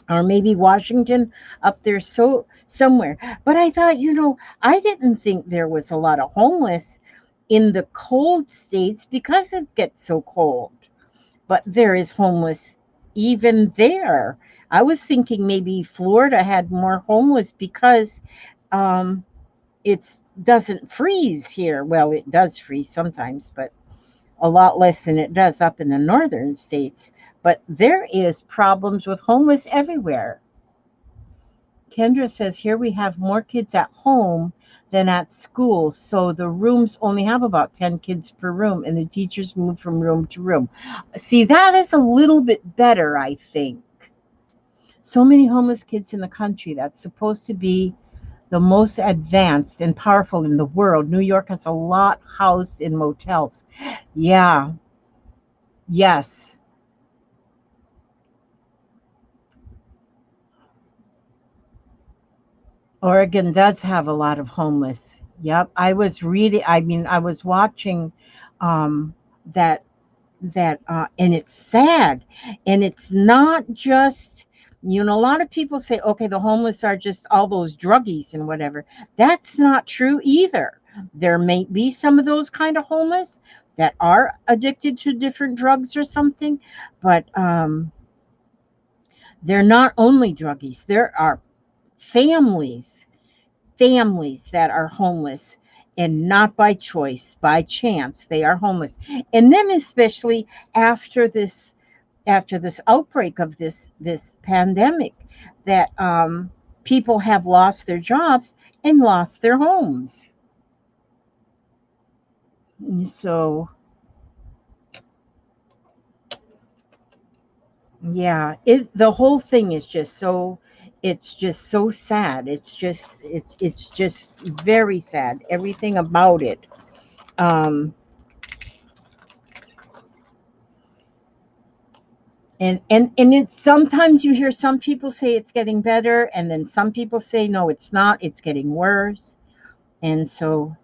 Speaker 1: or maybe Washington, up there, so somewhere. But I thought, I didn't think there was a lot of homeless in the cold states because it gets so cold. But there is homeless even there. I was thinking maybe Florida had more homeless because um, it doesn't freeze here. Well, it does freeze sometimes, but a lot less than it does up in the northern states. But there is problems with homeless everywhere. Kendra says here we have more kids at home than at school, so the rooms only have about 10 kids per room, and the teachers move from room to room. See, that is a little bit better, I think. So many homeless kids in the country. That's supposed to be the most advanced and powerful in the world. New York has a lot housed in motels. Yeah, yes. Oregon does have a lot of homeless. Yep. I was watching um, that and it's sad. And it's not just, a lot of people say, okay, the homeless are just all those druggies and whatever. That's not true either. There may be some of those kind of homeless that are addicted to different drugs or something, but they're not only druggies. There are families that are homeless, and not by choice, by chance they are homeless. And then especially after this outbreak of this pandemic, that people have lost their jobs and lost their homes. So yeah, the whole thing is just so, it's just so sad. It's just very sad, everything about it. um and it's, sometimes you hear some people say it's getting better, and then some people say no, it's not, it's getting worse. And so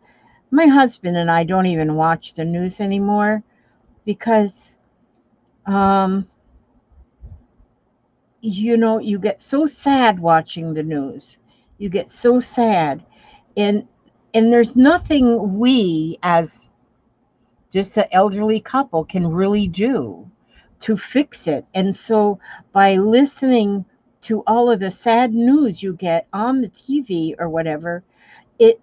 Speaker 1: my husband and I don't even watch the news anymore because um you get so sad watching the news. You get so sad, and there's nothing we as just an elderly couple can really do to fix it. And so by listening to all of the sad news you get on the TV or whatever, it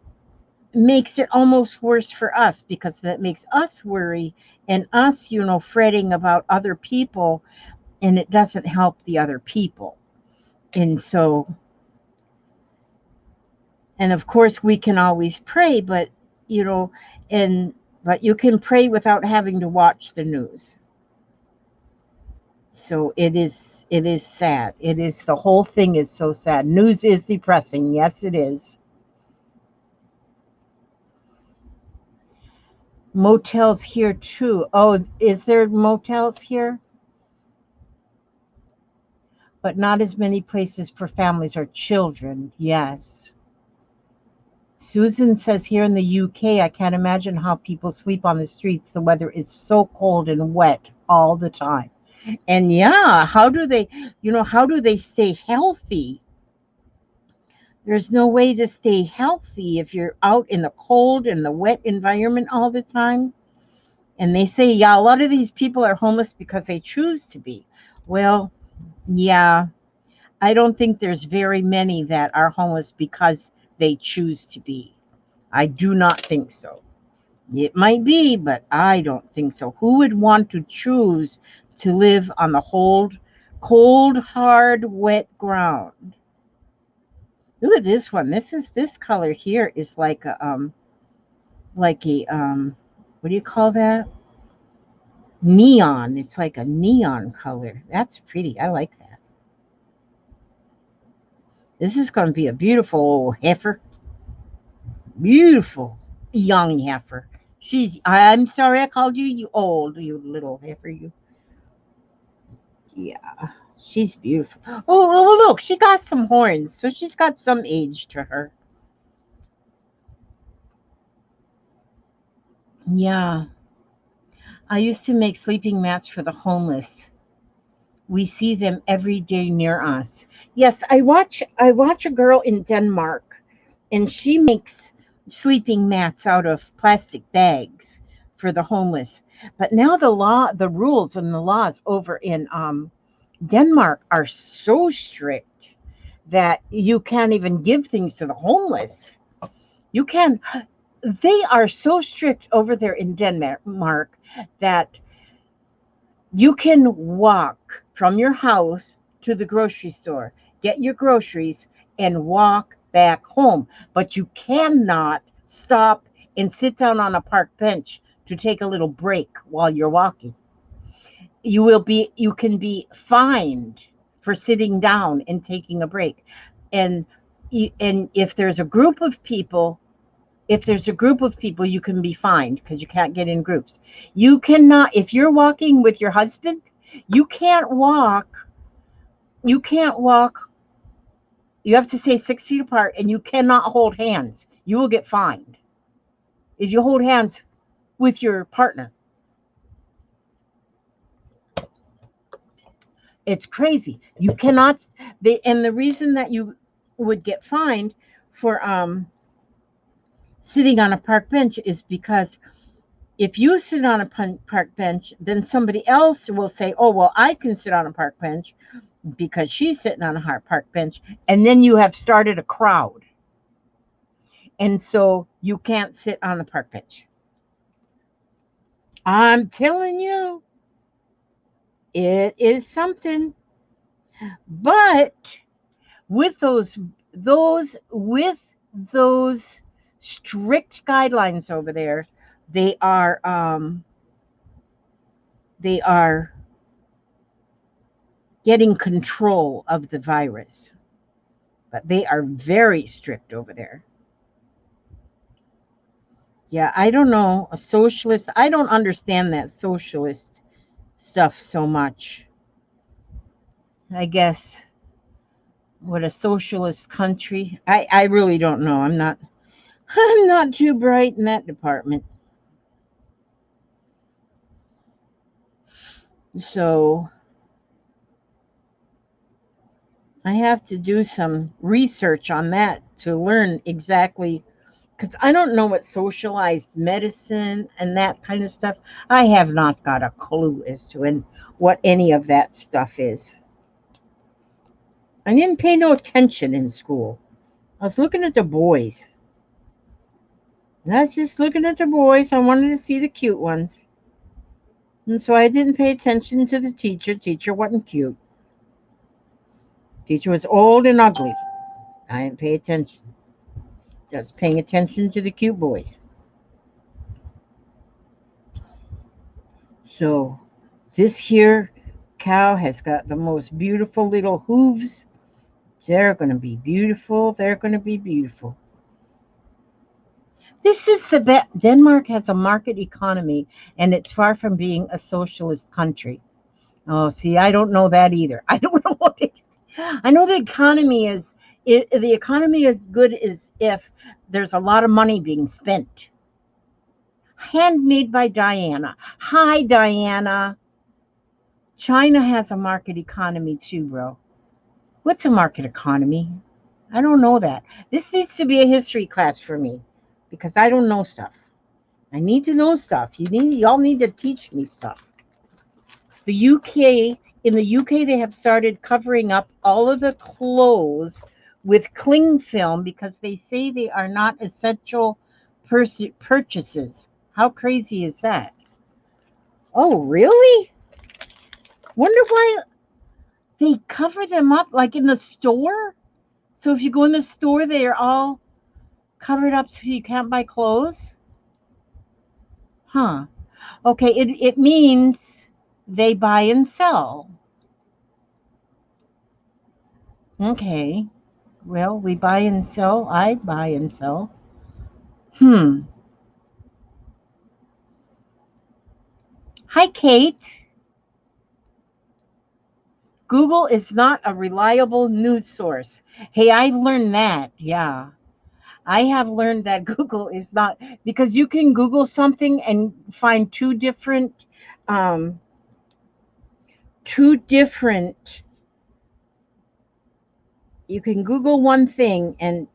Speaker 1: makes it almost worse for us, because that makes us worry, and us, fretting about other people, and it doesn't help the other people. And so, and of course we can always pray, but you know and but you can pray without having to watch the news. So it is sad. It is, the whole thing is so sad. News is depressing. Yes, it is. Motels here too. Oh, is there motels here? But not as many places for families or children. Yes. Susan says here in the UK, I can't imagine how people sleep on the streets. The weather is so cold and wet all the time. And yeah, how do they stay healthy? There's no way to stay healthy if you're out in the cold and the wet environment all the time. And they say, yeah, a lot of these people are homeless because they choose to be. Well, yeah, I don't think there's very many that are homeless because they choose to be. I do not think so. It might be, but I don't think so. Who would want to choose to live on the cold, hard, wet ground? Look at this one. This color here is like a what do you call that? Neon. It's like a neon color. That's pretty. I like that. This is going to be a beautiful old heifer. Beautiful young heifer. I'm sorry I called you old, you little heifer. Yeah, she's beautiful. Oh, look, she got some horns, so she's got some age to her. Yeah, I used to make sleeping mats for the homeless. We see them every day near us. Yes, I watch a girl in Denmark, and she makes sleeping mats out of plastic bags for the homeless. But now the rules and the laws over in Denmark are so strict that you can't even give things to the homeless. You can. They are so strict over there in Denmark that you can walk from your house to the grocery store, get your groceries, and walk back home. But you cannot stop and sit down on a park bench to take a little break while you're walking. You can be fined for sitting down and taking a break. And and if there's a group of people, you can be fined because you can't get in groups. You cannot, if you're walking with your husband, you can't walk. You can't walk. You have to stay 6 feet apart and you cannot hold hands. You will get fined if you hold hands with your partner. It's crazy. You cannot, and the reason that you would get fined for sitting on a park bench is because if you sit on a park bench, then somebody else will say, oh, well, I can sit on a park bench because she's sitting on a park bench. And then you have started a crowd. And so you can't sit on the park bench. I'm telling you, it is something. But with those strict guidelines over there, they are getting control of the virus. But they are very strict over there. Yeah, I don't know. A socialist, I don't understand that socialist stuff so much. I guess what a socialist country. I really don't know. I'm not too bright in that department. So I have to do some research on that to learn exactly, because I don't know what socialized medicine and that kind of stuff. I have not got a clue as to what any of that stuff is. I didn't pay no attention in school. I was looking at the boys. I was just looking at the boys. I wanted to see the cute ones. And so I didn't pay attention to the teacher. Teacher wasn't cute. Teacher was old and ugly. I didn't pay attention. Just paying attention to the cute boys. So this here cow has got the most beautiful little hooves. They're going to be beautiful. They're going to be beautiful. This is the best. Denmark has a market economy, and it's far from being a socialist country. Oh, see, I don't know that either. I don't know what I know the economy is. The economy is good as if there's a lot of money being spent. Handmade by Diana. Hi, Diana. China has a market economy too, bro. What's a market economy? I don't know that. This needs to be a history class for me because I don't know stuff. I need to know stuff. Y'all need to teach me stuff. In the UK, they have started covering up all of the clothes with cling film because they say they are not essential purchases. How crazy is that? Oh, really? Wonder why they cover them up like in the store? So if you go in the store, they are all covered up so you can't buy clothes? Huh. Okay, it means they buy and sell. Okay. Well, we buy and sell. I buy and sell. Hmm. Hi, Kate. Google is not a reliable news source. Hey, I learned that. Yeah. I have learned that Google is not, because you can Google something and find um, two different, you can Google one thing and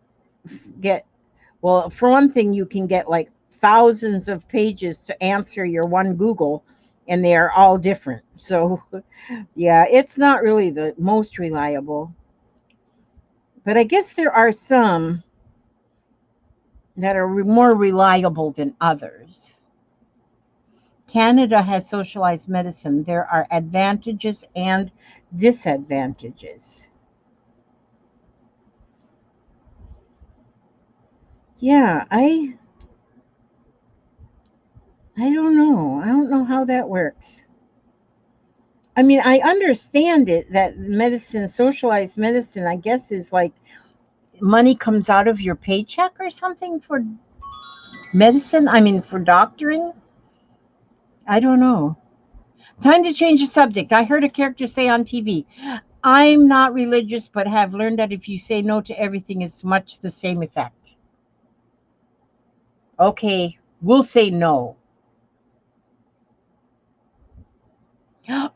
Speaker 1: get Well, for one thing, you can get like thousands of pages to answer your one Google, and they are all different. So, yeah, it's not really the most reliable. But I guess there are some that are more reliable than others. Canada has socialized medicine. There are advantages and disadvantages. Yeah, I don't know. I don't know how that works. I mean, I understand it that medicine, socialized medicine, I guess is like money comes out of your paycheck or something for medicine. I mean, for doctoring. I don't know. Time to change the subject. I heard a character say on TV, I'm not religious, but have learned that if you say no to everything, it's much the same effect. Okay, we'll say no.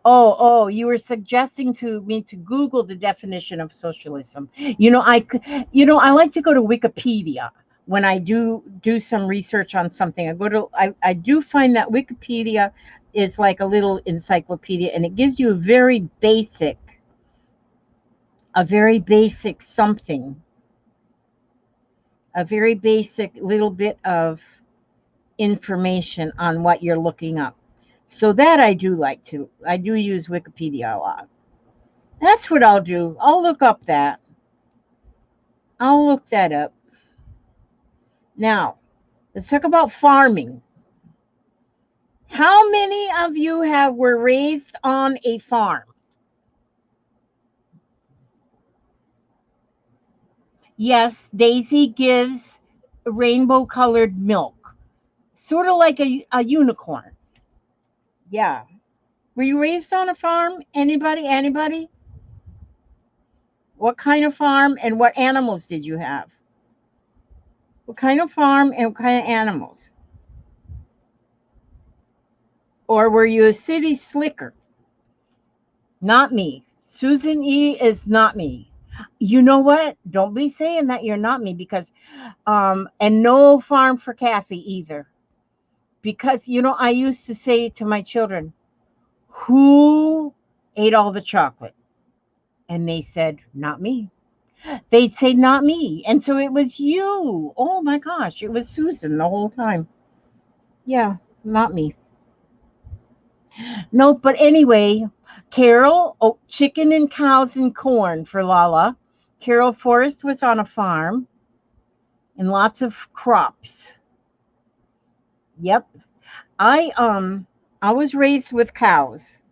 Speaker 1: Oh, you were suggesting to me to Google the definition of socialism. I like to go to Wikipedia when I do some research on something. I do find that Wikipedia is like a little encyclopedia, and it gives you a very basic something, a very basic little bit of information on what you're looking up. So that I do use Wikipedia a lot. That's what I'll do. I'll look up that. I'll look that up. Now, let's talk about farming. How many of you were raised on a farm? Yes, Daisy gives rainbow colored milk, sort of like a unicorn. Yeah. Were you raised on a farm? Anybody? Anybody? What kind of farm and what animals did you have? What kind of farm and what kind of animals? Or were you a city slicker? Not me. Susan E is not me. You know what? Don't be saying that you're not me because and no farm for Kathy either. Because I used to say to my children, who ate all the chocolate? And they said, not me. They'd say, not me. And so it was you. Oh my gosh, it was Susan the whole time. Yeah, not me. No, but anyway, Carol, chicken and cows and corn for Lala. Carol Forrest was on a farm and lots of crops. Yep. I was raised with cows.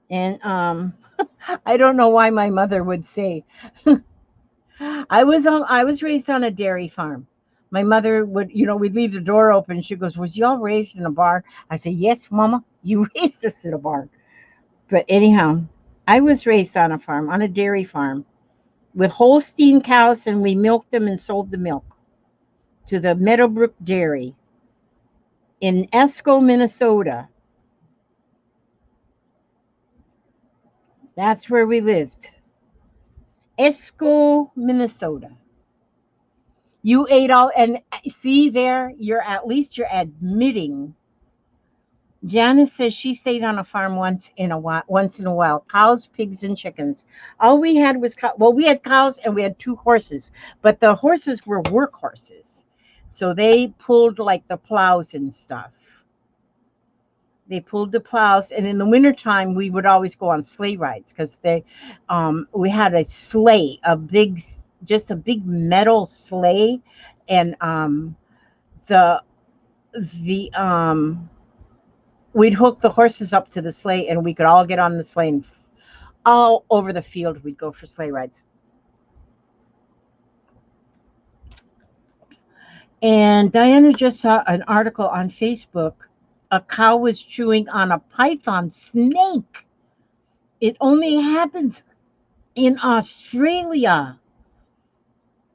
Speaker 1: And I don't know why my mother would say I was raised on a dairy farm. My mother would, we'd leave the door open. She goes, was y'all raised in a barn? I say, yes, Mama, you raised us in a barn. But anyhow, I was raised on a farm, on a dairy farm, with Holstein cows, and we milked them and sold the milk to the Meadowbrook Dairy in Esco, Minnesota. That's where we lived. Esco, Minnesota. You ate all, and see there, you're admitting. Janice says she stayed on a farm once in a while. Cows, pigs, and chickens. All we had was we had cows and we had 2 horses, but the horses were work horses, so they pulled like the plows and stuff. They pulled the plows, and in the wintertime we would always go on sleigh rides because we had a sleigh, just a big metal sleigh, and the we'd hook the horses up to the sleigh, and we could all get on the sleigh, and all over the field we'd go for sleigh rides. And Diana just saw an article on Facebook. A cow was chewing on a python snake. It only happens in Australia.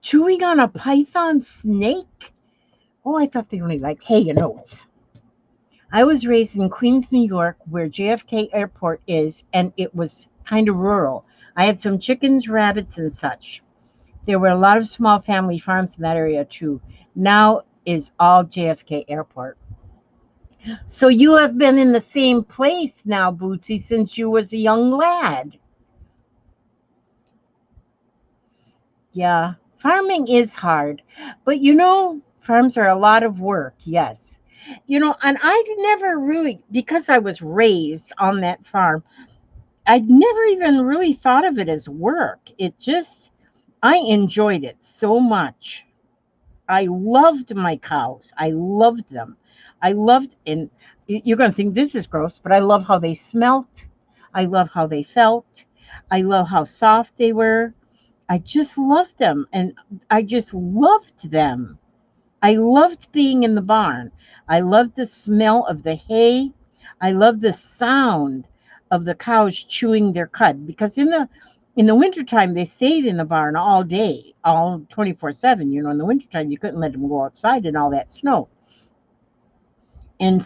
Speaker 1: Chewing on a python snake? Oh, I thought they only hay and oats. I was raised in Queens, New York, where JFK Airport is, and it was kind of rural. I had some chickens, rabbits, and such. There were a lot of small family farms in that area too. Now is all JFK Airport. So you have been in the same place now, Bootsy, since you was a young lad. Yeah, farming is hard, but farms are a lot of work. Yes. And I never really, because I was raised on that farm, I'd never even really thought of it as work. I enjoyed it so much. I loved my cows. I loved them. And you're going to think this is gross, but I love how they smelt. I love how they felt. I love how soft they were. I just loved them, and I just loved them. I loved being in the barn. I loved the smell of the hay. I loved the sound of the cows chewing their cud, because in the wintertime they stayed in the barn all day, all 24/7. In the wintertime you couldn't let them go outside in all that snow. And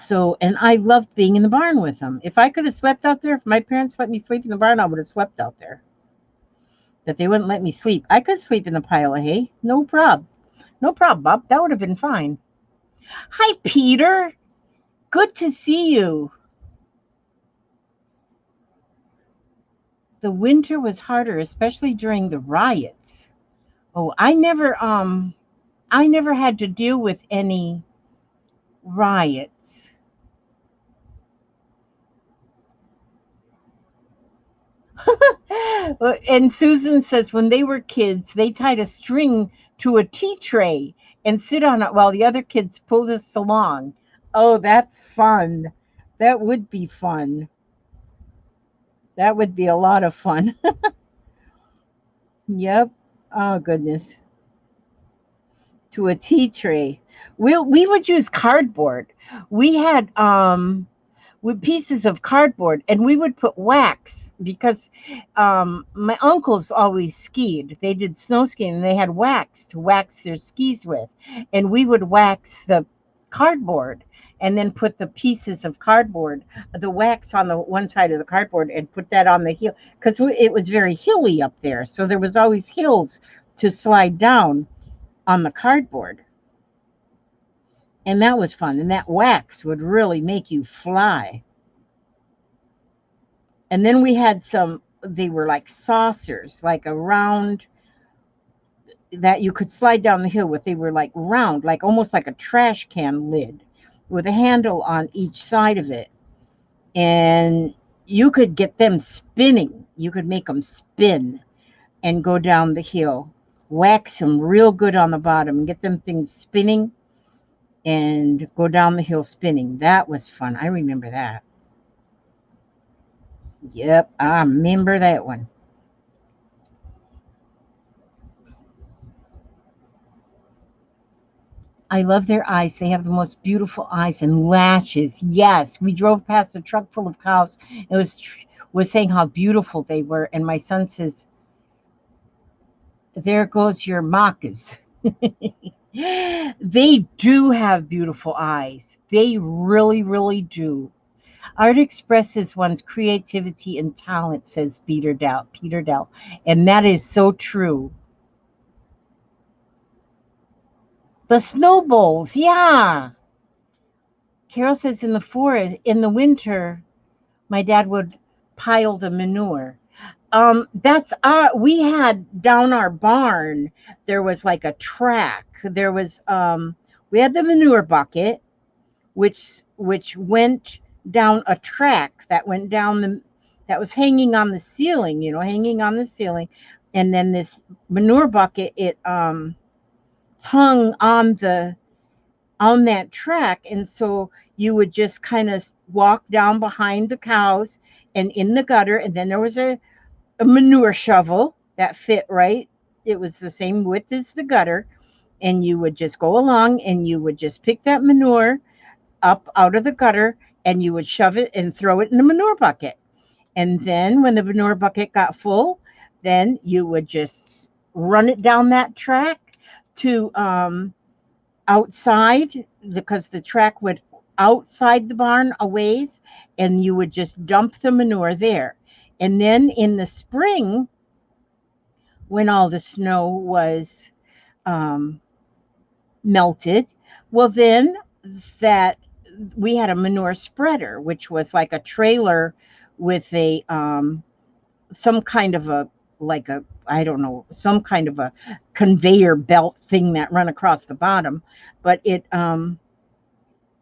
Speaker 1: I loved being in the barn with them. If I could have slept out there, if my parents let me sleep in the barn, I would have slept out there. But they wouldn't let me sleep. I could sleep in the pile of hay. No problem. No problem, Bob. That would have been fine. Hi, Peter. Good to see you. The winter was harder, especially during the riots. Oh, I never had to deal with any riots. And Susan says when they were kids, they tied a string to a tea tray and sit on it while the other kids pulled us along. Oh, that's fun. That would be fun. That would be a lot of fun. Yep. Oh, goodness. To a tea tray. We would use cardboard. We had with pieces of cardboard, and we would put wax because my uncles always skied. They did snow skiing, and they had wax to wax their skis with, and we would wax the cardboard and then put the pieces of cardboard, the wax on the one side of the cardboard, and put that on the hill, because it was very hilly up there, so there was always hills to slide down on the cardboard. And that was fun, and that wax would really make you fly. And then we had they were like saucers, like a round that you could slide down the hill with. They were like round, like almost like a trash can lid with a handle on each side of it. And you could get them spinning. You could make them spin and go down the hill. Wax them real good on the bottom and get them things spinning and go down the hill spinning. That was fun. I remember that. Yep, I remember that one. I love their eyes. They have the most beautiful eyes and lashes. Yes, we drove past a truck full of cows. It was saying how beautiful they were, and my son says, "There goes your moccas." They do have beautiful eyes. They really, really do. Art expresses one's creativity and talent, says Peter Dell. Peter Dell, and that is so true. The snowballs, yeah. Carol says in the forest, in the winter, my dad would pile the manure. That's we had down our barn, there was like a track. We had the manure bucket, which went down a track that went down that was hanging on the ceiling, hanging on the ceiling. And then this manure bucket, it hung on that track, and so you would just kind of walk down behind the cows and in the gutter, and then there was a manure shovel that fit right. It was the same width as the gutter, and you would just go along and you would just pick that manure up out of the gutter, and you would shove it and throw it in the manure bucket. And then when the manure bucket got full, then you would just run it down that track to outside, because the track went outside the barn a ways, and you would just dump the manure there. And then in the spring, when all the snow was um, melted. Well, then that we had a manure spreader, which was like a trailer with a some kind of a like a I don't know, some kind of a conveyor belt thing that run across the bottom, but it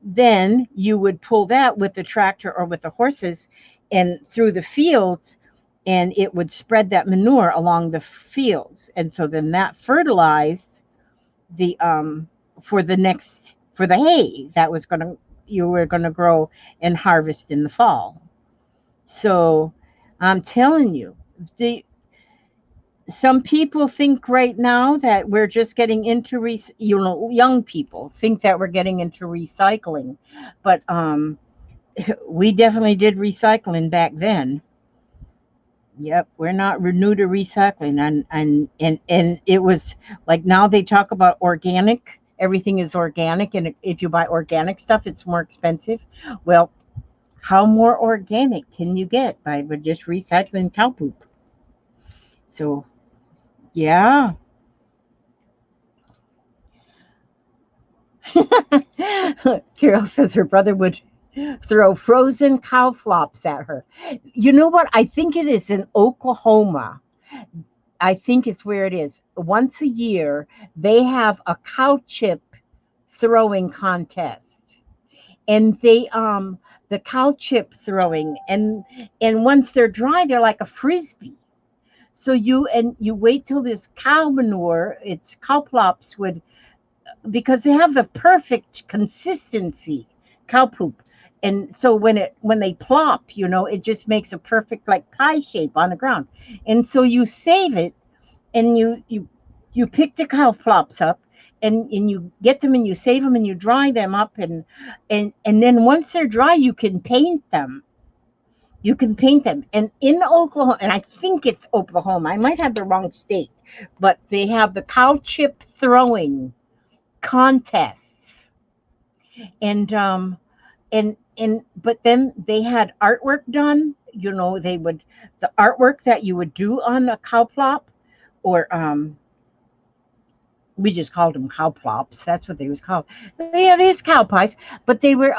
Speaker 1: then you would pull that with the tractor or with the horses and through the fields, and it would spread that manure along the fields, and so then that fertilized the for the next for the hay that was going to you were going to grow and harvest in the fall. So I'm telling you, the some people think right now that we're just getting into young people think that we're getting into recycling, but we definitely did recycling back then. Yep, we're not new to recycling, and it was like now they talk about organic. Everything is organic, and if you buy organic stuff, it's more expensive. Well, how more organic can you get by just recycling cow poop? So yeah. Carol says her brother would throw frozen cow flops at her. You know what? I think it is in Oklahoma. I think it's where it is. Once a year, they have a cow chip throwing contest. And they the cow chip throwing, and once they're dry, they're like a frisbee. So you wait till this cow manure, it's cow plops would, because they have the perfect consistency, cow poop. And so when they plop, it just makes a perfect like pie shape on the ground. And so you save it, and you pick the cow plops up, and you get them and you save them and you dry them up, and then once they're dry, you can paint them. You can paint them. And in Oklahoma, and I think it's Oklahoma, I might have the wrong state, but they have the cow chip throwing contests. And but then they had artwork done. They would, the artwork that you would do on a cow plop, or we just called them cow plops. That's what they was called. Yeah, these cow pies, but they were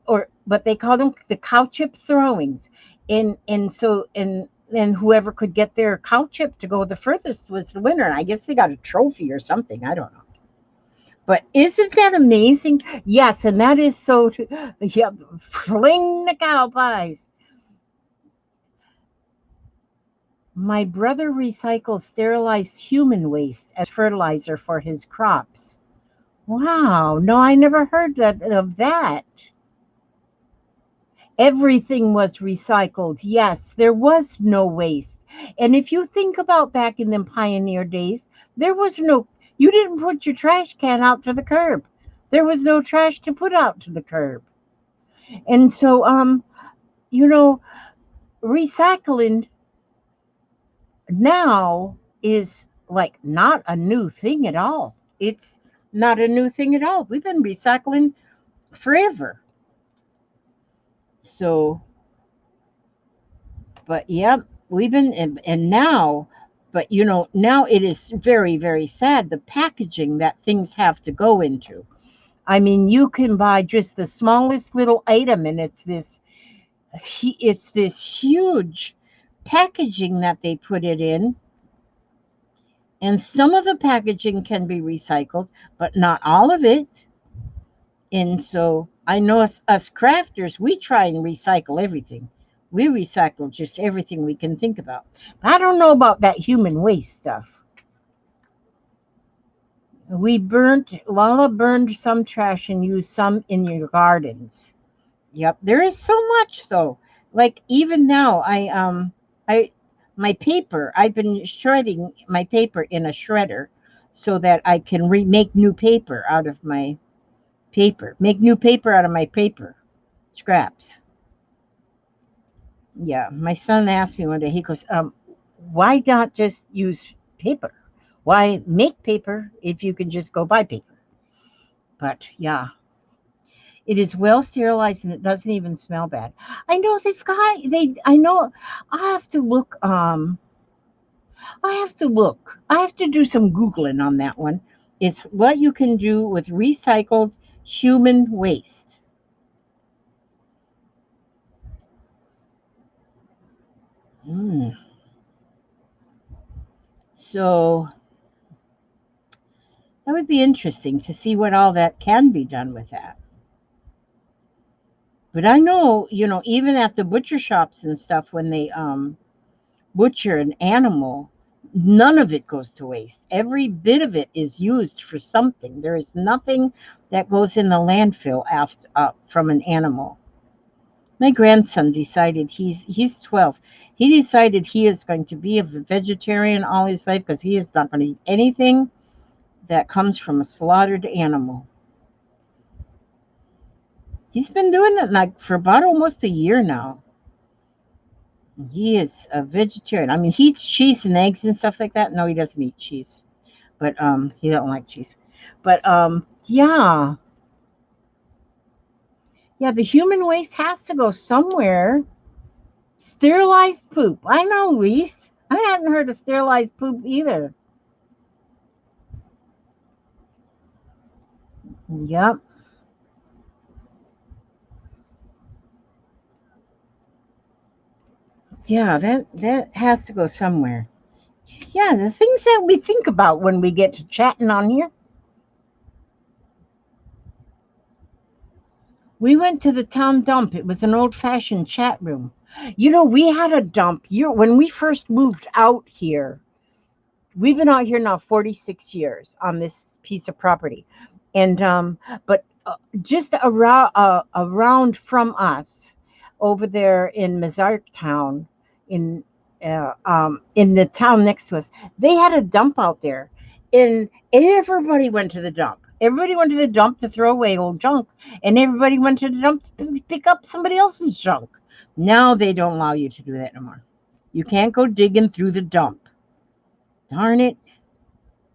Speaker 1: or but they called them the cow chip throwings. And whoever could get their cow chip to go the furthest was the winner. And I guess they got a trophy or something. I don't know. But isn't that amazing? Yes, and that is so. Yeah, fling the cow pies. My brother recycles sterilized human waste as fertilizer for his crops. Wow, no, I never heard of that. Everything was recycled. Yes, there was no waste. And if you think about back in them pioneer days, there was no, you didn't put your trash can out to the curb. There was no trash to put out to the curb. And so, you know, recycling now is like not a new thing at all. It's not a new thing at all. We've been recycling forever. So, but yeah, we've been, and now, but now it is very, very sad the packaging that things have to go into. I mean, you can buy just the smallest little item, and it's this huge packaging that they put it in. And some of the packaging can be recycled, but not all of it. And so I know us crafters, we try and recycle everything. We recycle just everything we can think about. But I don't know about that human waste stuff. Lala burned some trash and used some in your gardens. Yep, there is so much though. Like even now, I my paper. I've been shredding my paper in a shredder so that I can make new paper out of my paper. Make new paper out of my paper scraps. Yeah, my son asked me one day. He goes, "Why not just use paper? Why make paper if you can just go buy paper?" But yeah, it is well sterilized and it doesn't even smell bad. I know they've got they. I know. I have to look. I have to look. I have to do some Googling on that one. Is what you can do with recycled human waste. Mm. So that would be interesting to see what all that can be done with that. But I know, even at the butcher shops and stuff, when they butcher an animal, none of it goes to waste. Every bit of it is used for something. There is nothing that goes in the landfill after from an animal. My grandson decided he's 12. He decided he is going to be a vegetarian all his life because he is not going to eat anything that comes from a slaughtered animal. He's been doing it like for about almost a year now. He is a vegetarian. I mean, he eats cheese and eggs and stuff like that. No, he doesn't eat cheese, but he don't like cheese. But yeah, yeah, the human waste has to go somewhere. Sterilized poop. I know, Lise. I hadn't heard of sterilized poop either. Yep. Yeah, that has to go somewhere. Yeah, the things that we think about when we get to chatting on here. We went to the town dump. It was an old-fashioned chat room. We had a dump. When we first moved out here, we've been out here now 46 years on this piece of property. And but just around from us, over there in Mazartown, in in the town next to us, they had a dump out there, and everybody went to the dump. Everybody went to the dump to throw away old junk, and everybody went to the dump to pick up somebody else's junk. Now they don't allow you to do that no more. You can't go digging through the dump. Darn it.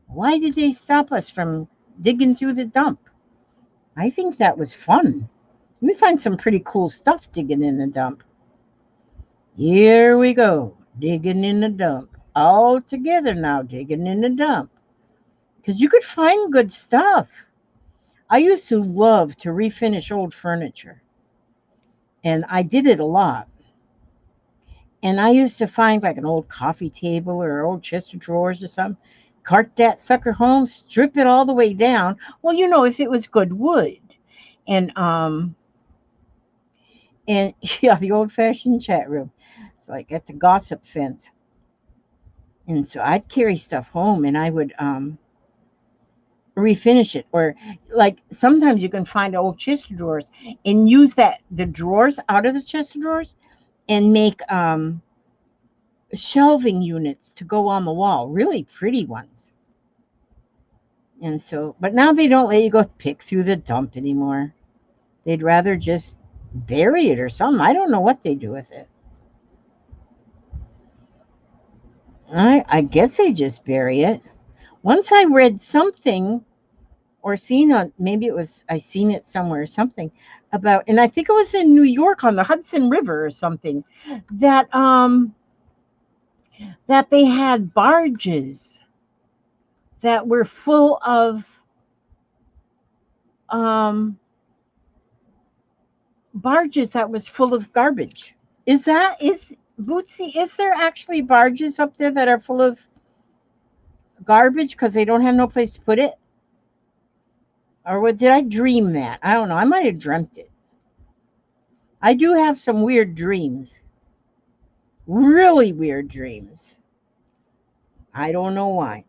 Speaker 1: Why did they stop us from digging through the dump? I think that was fun. We find some pretty cool stuff digging in the dump. Here we go, digging in the dump. All together now, digging in the dump. Because you could find good stuff. I used to love to refinish old furniture. And I did it a lot. And I used to find like an old coffee table or old chest of drawers or something. Cart that sucker home, strip it all the way down. Well, if it was good wood. And yeah, the old fashioned chat room. It's like at the gossip fence. And so I'd carry stuff home and I would refinish it. Or like sometimes you can find old chest of drawers and use the drawers out of the chest of drawers and make shelving units to go on the wall, really pretty ones. And so, but now they don't let you go pick through the dump anymore. They'd rather just bury it or something. I don't know what they do with it. I guess they just bury it. Once I read something or seen I seen it somewhere or something about, and I think it was in New York on the Hudson River or something, that that they had barges that were full of barges that was full of garbage. Is Bootsy, is there actually barges up there that are full of garbage because they don't have no place to put it? Or what, did I dream that? I don't know. I might have dreamt it. I do have some weird dreams. Really weird dreams. I don't know why.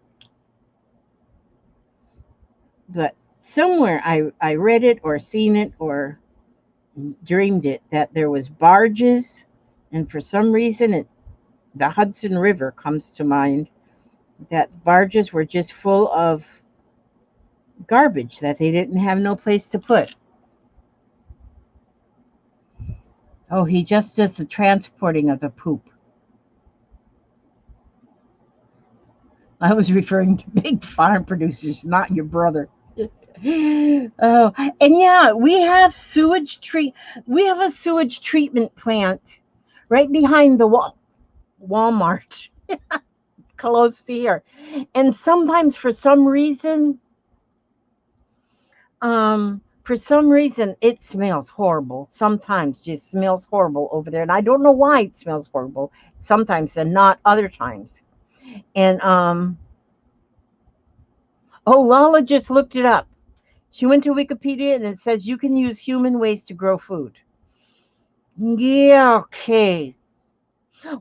Speaker 1: But somewhere I read it or seen it or dreamed it that there was barges, and for some reason the Hudson River comes to mind, that barges were just full of garbage that they didn't have no place to put. Oh, he just does the transporting of the poop. I was referring to big farm producers, not your brother. Oh, and yeah, we have a sewage treatment plant right behind the Walmart. close to here. And sometimes for some reason it smells horrible. Sometimes just smells horrible over there. And I don't know why it smells horrible sometimes and not other times. And oh, Lala just looked it up. She went to Wikipedia and it says you can use human waste to grow food. Yeah, okay.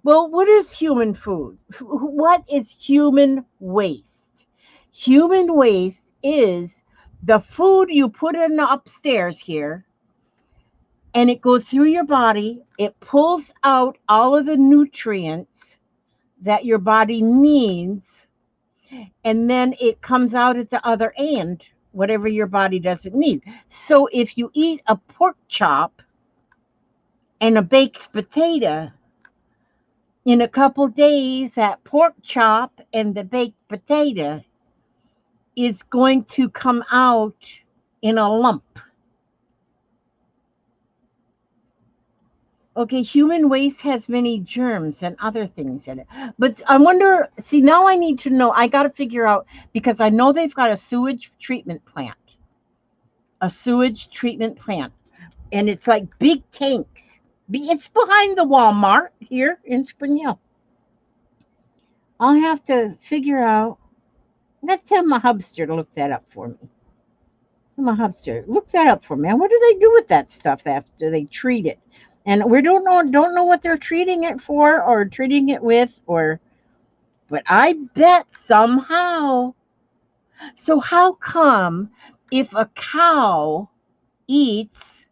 Speaker 1: Well, what is human food? What is human waste? Human waste is the food you put in upstairs here, and it goes through your body. It pulls out all of the nutrients that your body needs, and then it comes out at the other end, whatever your body doesn't need. So if you eat a pork chop and a baked potato, in a couple days, that pork chop and the baked potato is going to come out in a lump. Okay, human waste has many germs and other things in it. But I wonder, see, now I need to know, I got to figure out, because I know they've got a sewage treatment plant. A sewage treatment plant. And it's like big tanks. It's behind the Walmart here in Spring Hill. I'll have to figure out. Let's tell my hubster to look that up for me. My hubster, look that up for me. What do they do with that stuff after they treat it? And we don't know what they're treating it for or treating it with, but I bet somehow. So how come if a cow eats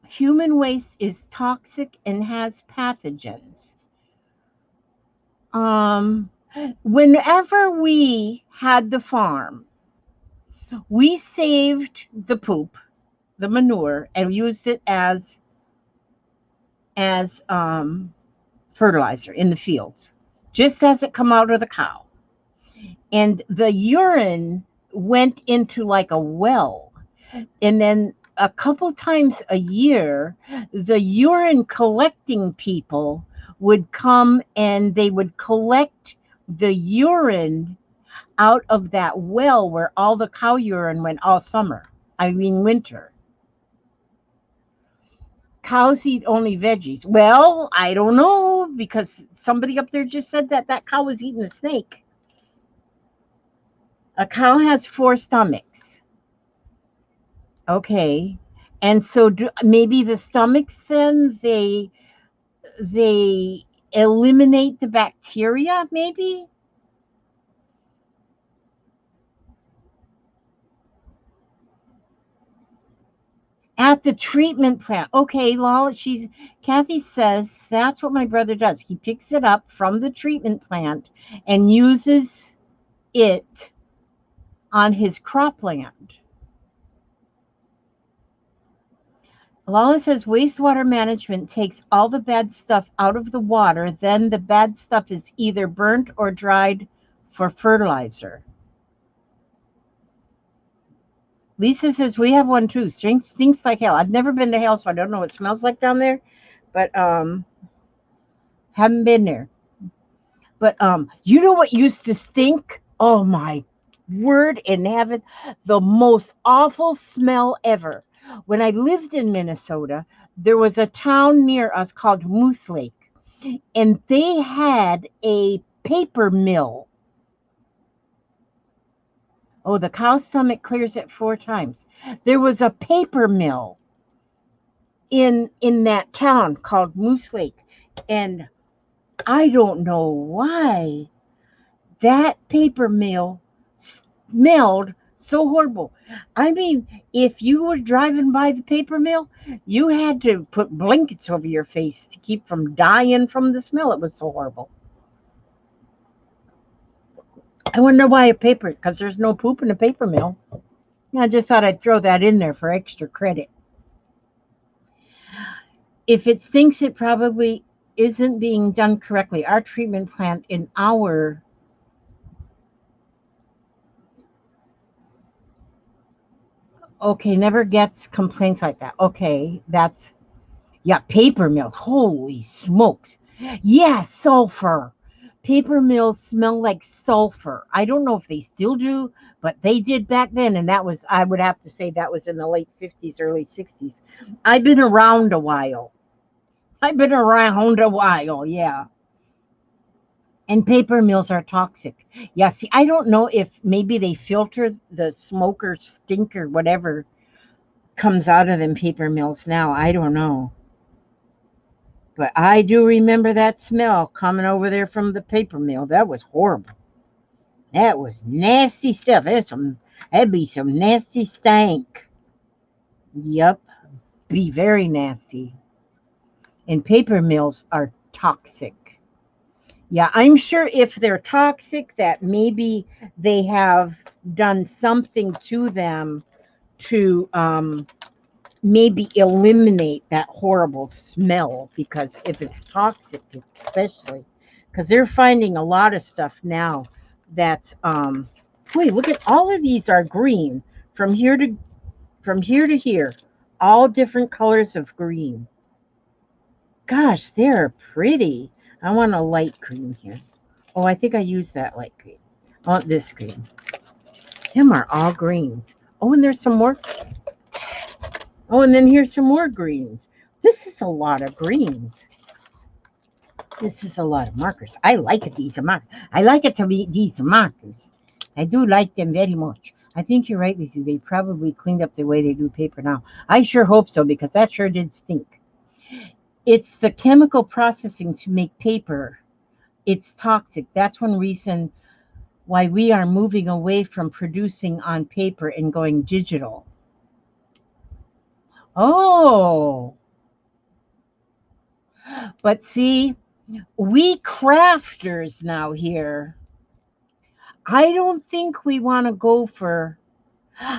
Speaker 1: human waste is toxic and has pathogens? Whenever we had the farm, we saved the poop, the manure, and used it as fertilizer in the fields, just as it come out of the cow. And the urine went into like a well, and then a couple times a year, the urine collecting people would come and they would collect the urine out of that well where all the cow urine went all summer. I mean, winter. Cows eat only veggies. Well, I don't know, because somebody up there just said that cow was eating a snake. A cow has 4 stomachs. Okay. And so maybe the stomachs then they eliminate the bacteria, maybe? At the treatment plant. Okay, Lala, Kathy says that's what my brother does. He picks it up from the treatment plant and uses it on his cropland. Lala says wastewater management takes all the bad stuff out of the water. Then the bad stuff is either burnt or dried for fertilizer. Lisa says we have one too. Stinks like hell. I've never been to hell, so I don't know what it smells like down there. But haven't been there. But you know what used to stink? Oh my word in heaven, the most awful smell ever. When I lived in Minnesota, there was a town near us called Moose Lake, and they had a paper mill. Oh, the cow's stomach clears it 4 times. There was a paper mill in that town called Moose Lake, and I don't know why that paper mill smelled so horrible. I mean, if you were driving by the paper mill, you had to put blankets over your face to keep from dying from the smell. It was so horrible. I wonder why because there's no poop in a paper mill. I just thought I'd throw that in there for extra credit. If it stinks, it probably isn't being done correctly. Our treatment plant in our never gets complaints like that. Okay, yeah, paper mills. Holy smokes. Yeah, sulfur. Paper mills smell like sulfur. I don't know if they still do, but they did back then. And that was, I would have to say, that was in the late 50s, early 60s. I've been around a while. I've been around a while, yeah. And paper mills are toxic. Yeah, see, I don't know if maybe they filter the smoke or stink or whatever comes out of them paper mills now. I don't know. But I do remember that smell coming over there from the paper mill. That was horrible. That was nasty stuff. That'd be some nasty stank. Yep, be very nasty. And paper mills are toxic. Yeah, I'm sure if they're toxic, that maybe they have done something to them to maybe eliminate that horrible smell. Because if it's toxic, especially, because they're finding a lot of stuff now that's wait, look at all of these are green from here to here, all different colors of green. Gosh, they're pretty. I want a light green here. Oh, I think I used that light green. I want this green. Them are all greens. Oh, and there's some more. Oh, and then here's some more greens. This is a lot of greens. This is a lot of markers. I like it, these markers. I like it to be these markers. I do like them very much. I think you're right, Lizzie. They probably cleaned up the way they do paper now. I sure hope so, because that sure did stink. It's the chemical processing to make paper. It's toxic. That's one reason why we are moving away from producing on paper and going digital. Oh, but see, we crafters now here, I don't think we want to go for.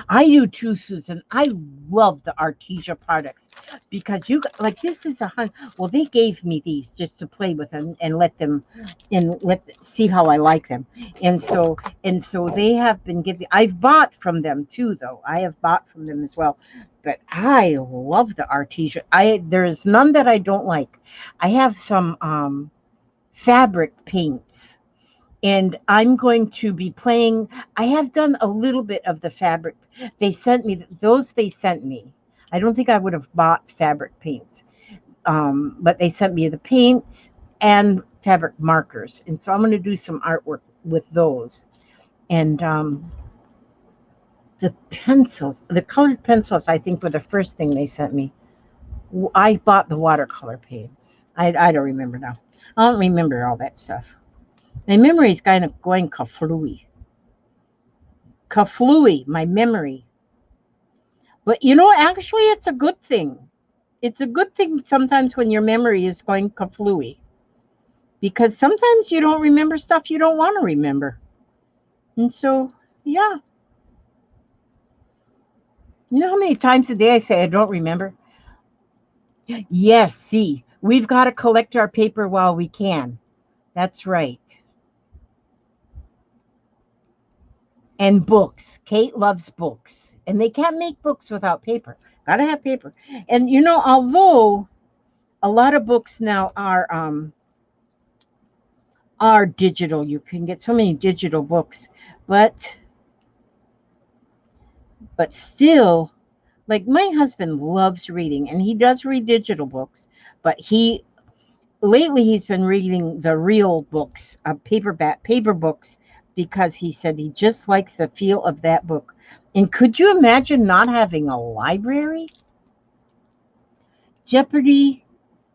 Speaker 1: I do too, Susan. I love the Artesia products because you like this is a hun. Well, they gave me these just to play with them and let them and let see how I like them. And so they have been giving. I've bought from them too, though. I have bought from them as well. But I love the Artesia. There's none that I don't like. I have some fabric paints, and I'm going to be playing. I have done a little bit of the fabric. They sent me those. They sent me. I don't think I would have bought fabric paints, but they sent me the paints and fabric markers, and so I'm going to do some artwork with those. And the pencils, the colored pencils, I think were the first thing they sent me. I bought the watercolor paints. I don't remember now. I don't remember all that stuff. My memory is kind of going kaflooey. Kaflooey, my memory. But actually, it's a good thing. It's a good thing sometimes when your memory is going kaflooey. Because sometimes you don't remember stuff you don't want to remember. And so, yeah. You know how many times a day I say I don't remember? Yes, see, we've got to collect our paper while we can. That's right. And books. Kate loves books. And they can't make books without paper. Gotta have paper. And although a lot of books now are digital, you can get so many digital books, but still, like my husband loves reading, and he does read digital books, but lately he's been reading the real books, paper books, because he said he just likes the feel of that book. And could you imagine not having a library? Jeopardy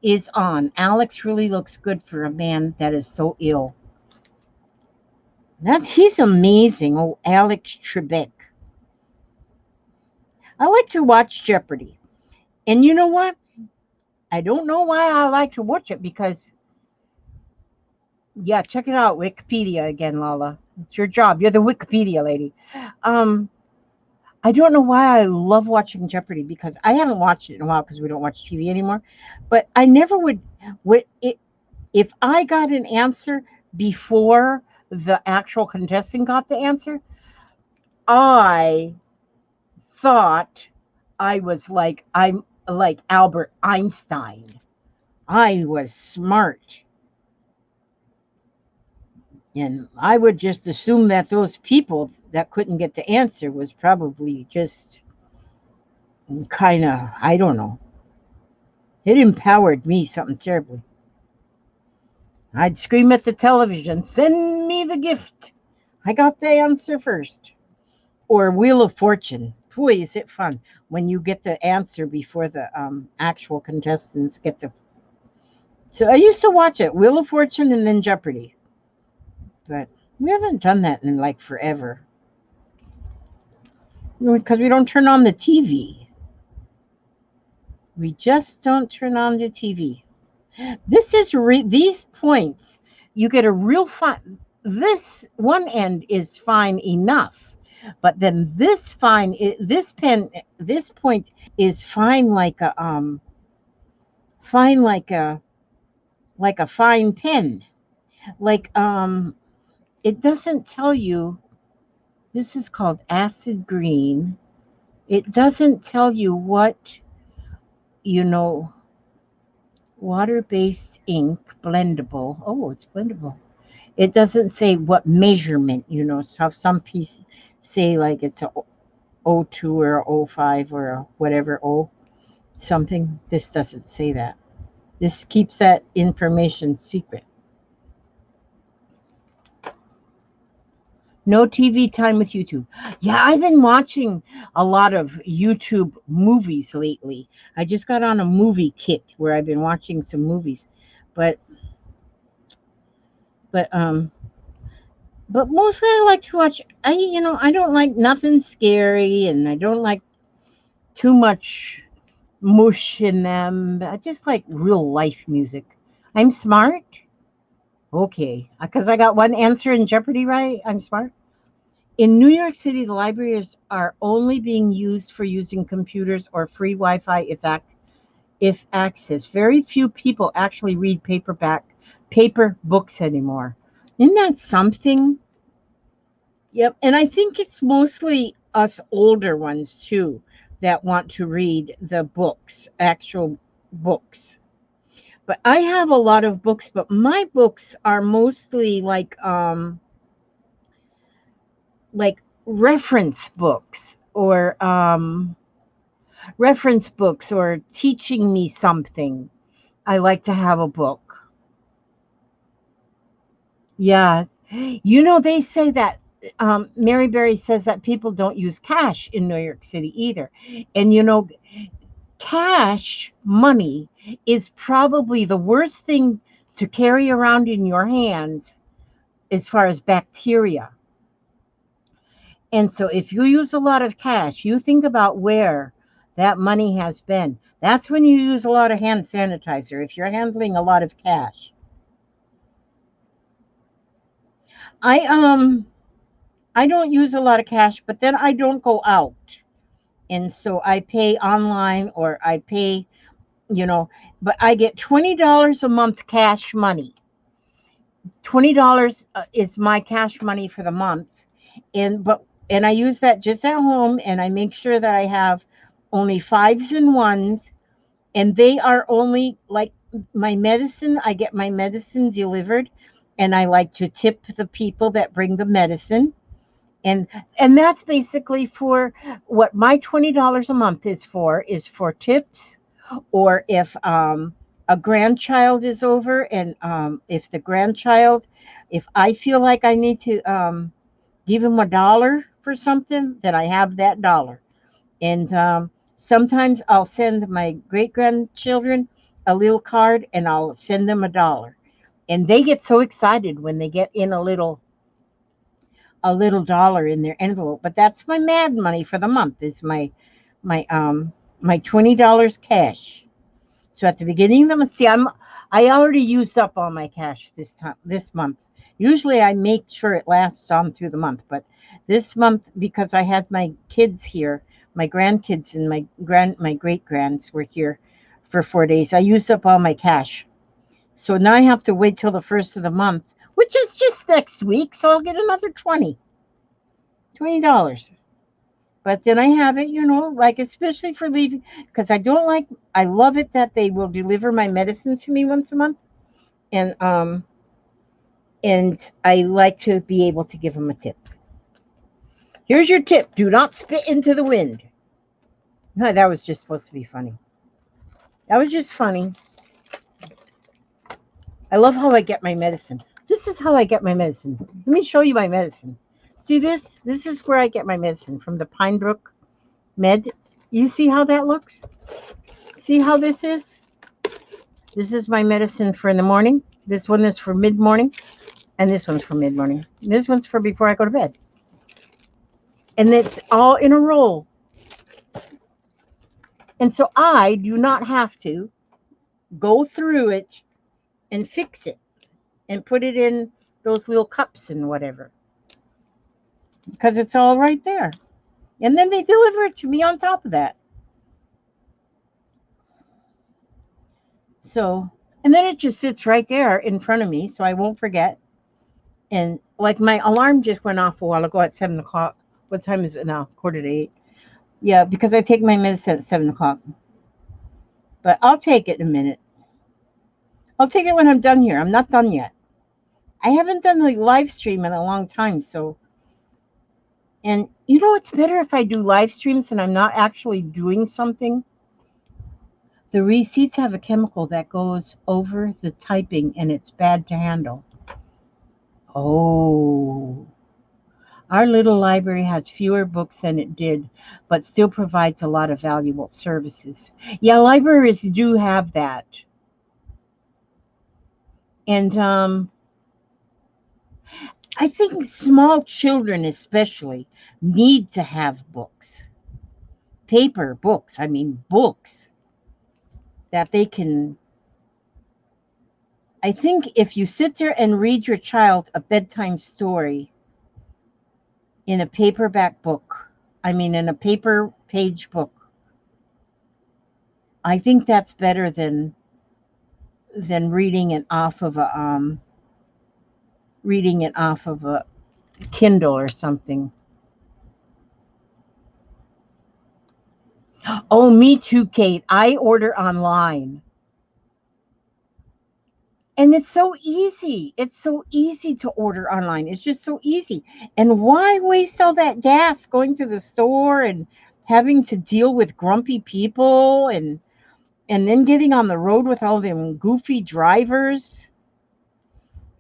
Speaker 1: is on. Alex really looks good for a man that is so ill. He's amazing. Oh, Alex Trebek. I like to watch Jeopardy. And you know what? I don't know why I like to watch it, because yeah, check it out. Wikipedia again, Lala. It's your job. You're the Wikipedia lady. I don't know why I love watching Jeopardy, because I haven't watched it in a while because we don't watch TV anymore. But I never would if I got an answer before the actual contestant got the answer, I thought I'm like Albert Einstein. I was smart. And I would just assume that those people that couldn't get the answer was probably just kind of, I don't know. It empowered me something terribly. I'd scream at the television, send me the gift. I got the answer first. Or Wheel of Fortune. Boy, is it fun when you get the answer before the actual contestants get the. So I used to watch it, Wheel of Fortune and then Jeopardy. But we haven't done that in like forever. Because we don't turn on the TV. We just don't turn on the TV. This is these points. You get a real fine. This one end is fine enough, but then this this point is fine fine like a fine pen. Like it doesn't tell you. This is called acid green. It doesn't tell you what you know. Water-based ink, blendable. Oh, it's blendable. It doesn't say what measurement, so some pieces say like it's a O2 or a O5 or a whatever O something. This doesn't say that. This keeps that information secret. No TV time with YouTube. Yeah, I've been watching a lot of YouTube movies lately. I just got on a movie kick where I've been watching some movies. But but but mostly I like to watch I don't like nothing scary, and I don't like too much mush in them. I just like real life music. I'm smart. Okay, because I got one answer in Jeopardy right. I'm smart. In New York City, the libraries are only being used for using computers or free Wi-Fi if access. Very few people actually read paper books anymore. Isn't that something? Yep. And I think it's mostly us older ones too that want to read the books, actual books. But I have a lot of books, but my books are mostly like reference books or teaching me something. I like to have a book. Yeah. They say that Mary Berry says that people don't use cash in New York City either. And cash money is probably the worst thing to carry around in your hands as far as bacteria. And so if you use a lot of cash, you think about where that money has been. That's when you use a lot of hand sanitizer, if you're handling a lot of cash. I don't use a lot of cash, but then I don't go out. And so I pay online, or I pay, but I get $20 a month cash money. $20 is my cash money for the month. And I use that just at home, and I make sure that I have only fives and ones, and they are only like my medicine. I get my medicine delivered, and I like to tip the people that bring the medicine. And that's basically for what my $20 a month is for tips, or if a grandchild is over, and if I feel like I need to give him $1 for something, then I have that dollar. And sometimes I'll send my great grandchildren a little card, and I'll send them $1. And they get so excited when they get in a little dollar in their envelope. But that's my mad money for the month, is my $20 cash. So at the beginning of the month, I already used up all my cash this month. Usually I make sure it lasts on through the month, but this month, because I had my kids here, my grandkids and my great grands were here for 4 days, I used up all my cash. So now I have to wait till the first of the month, which is just next week. So I'll get another $20. But then I have it, like especially for leaving, because I love it that they will deliver my medicine to me once a month. And And I like to be able to give them a tip. Here's your tip. Do not spit into the wind. No, that was just supposed to be funny. That was just funny. I love how I get my medicine. This is how I get my medicine. Let me show you my medicine. See this? This is where I get my medicine from the Pine Brook Med. You see how that looks? See how this is? This is my medicine for in the morning. This one is for mid-morning. And this one's for mid-morning. This one's for before I go to bed. And it's all in a roll. And so I do not have to go through it and fix it and put it in those little cups and whatever. Because it's all right there. And then they deliver it to me on top of that. So, and then it just sits right there in front of me so I won't forget. And like my alarm just went off a while ago at 7 o'clock. What time is it now? 7:45. Yeah, because I take my medicine at 7 o'clock. But I'll take it in a minute. I'll take it when I'm done here. I'm not done yet. I haven't done a live stream in a long time, so. And you know, it's better if I do live streams and I'm not actually doing something. The receipts have a chemical that goes over the typing and it's bad to handle. Oh. Our little library has fewer books than it did, but still provides a lot of valuable services. Yeah, libraries do have that. And I think small children especially need to have books. Paper books, I mean books that they can. I think if you sit there and read your child a bedtime story in a paperback book, in a paper page book, I think that's better than reading it off of a Kindle or something. Oh, me too, Kate. I order online. And it's so easy. It's so easy to order online. It's just so easy. And why waste all that gas going to the store and having to deal with grumpy people and then getting on the road with all them goofy drivers?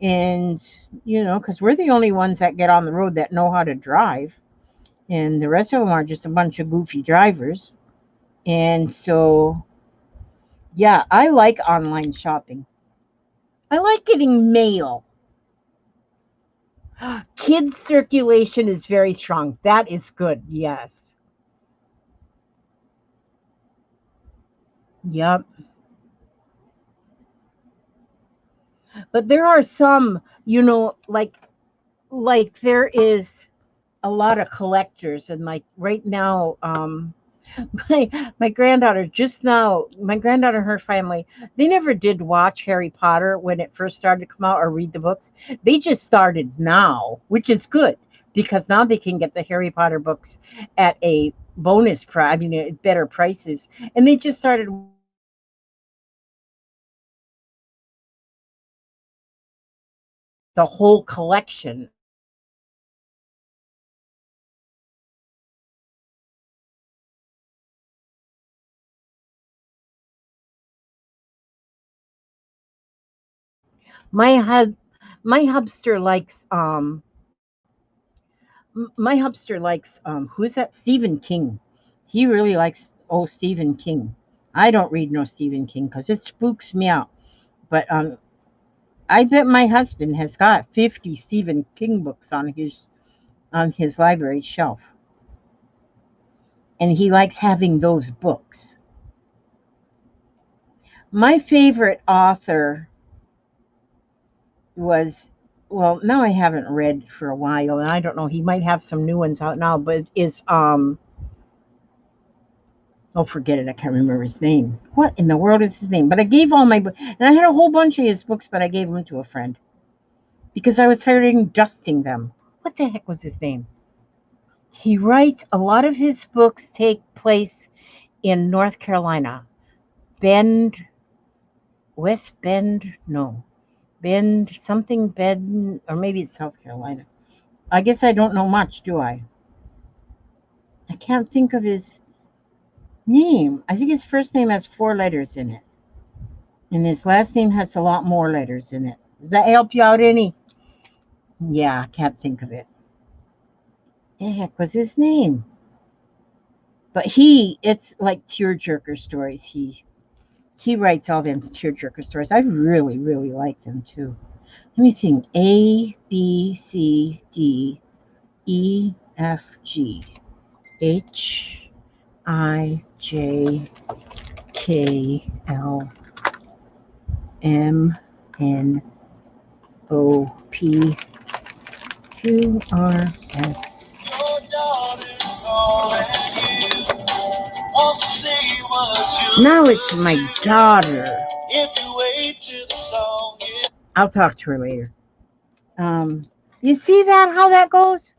Speaker 1: And, because we're the only ones that get on the road that know how to drive. And the rest of them are just a bunch of goofy drivers. And so, yeah, I like online shopping. I like getting mail. Kids circulation is very strong. That is good. Yes. Yep. But there are some, like there is a lot of collectors, and like right now, my my granddaughter and her family, they never did watch Harry Potter when it first started to come out or read the books. They just started now, which is good because now they can get the Harry Potter books at a bonus price, at better prices. And they just started the whole collection. My hub, my hubster likes my hubster likes who's that? Stephen King. He really likes Stephen King. I don't read no Stephen King because it spooks me out. But I bet my husband has got 50 Stephen King books on his library shelf. And he likes having those books. My favorite author was, well, now I haven't read for a while, and I don't know, he might have some new ones out now, but is oh, forget it, I can't remember his name. What in the world is his name? But I gave all my books, and I had a whole bunch of his books, but I gave them to a friend because I was tired of dusting them. What the heck was his name? He writes, a lot of his books take place in North Carolina. West Bend, no. Bend, something Bend, or maybe it's South Carolina. I guess I don't know much, do I? I can't think of his name. I think his first name has 4 letters in it. And his last name has a lot more letters in it. Does that help you out any? Yeah, I can't think of it. The heck was his name? But it's like tearjerker stories. He writes all them tearjerker stories. I really, really like them too. Let me think. A, B, C, D, E, F, G, H, I, J, K, L, M, N, O, P, Q, R, S. Now it's my daughter. I'll talk to her later. You see that, how that goes?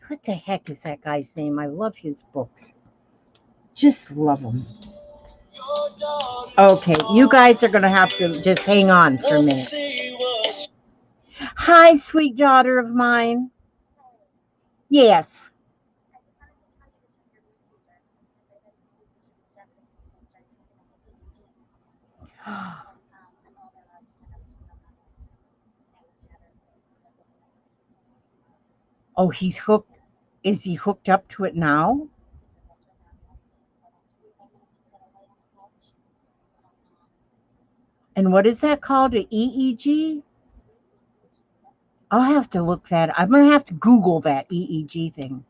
Speaker 1: What the heck is that guy's name? I love his books. Just love them. Okay, you guys are going to have to just hang on for a minute. Hi, sweet daughter of mine. Yes. Oh, he's hooked. Is he hooked up to it now? And what is that called? An EEG? I'll have to look that. I'm going to have to Google that EEG thing.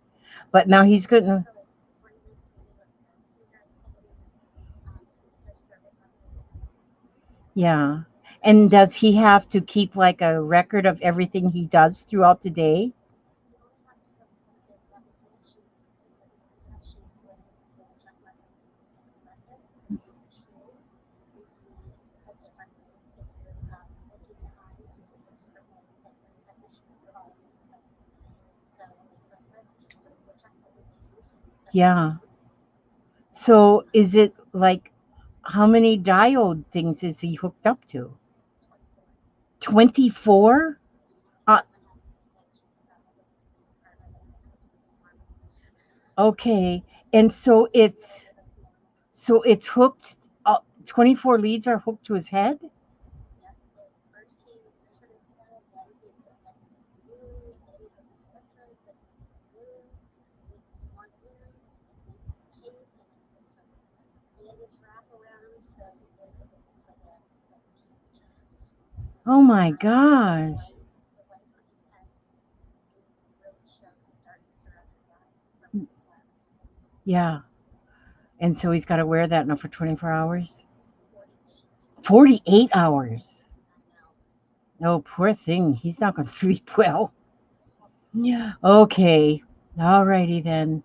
Speaker 1: But now he's good. Yeah. And does he have to keep like a record of everything he does throughout the day? Yeah. So is it like how many diode things is he hooked up to? 24? Uh, okay. And so it's hooked 24 leads are hooked to his head? Oh my gosh. Yeah. And so he's got to wear that now for 24 hours? 48 hours. Oh, poor thing. He's not going to sleep well. Yeah. Okay. All righty then.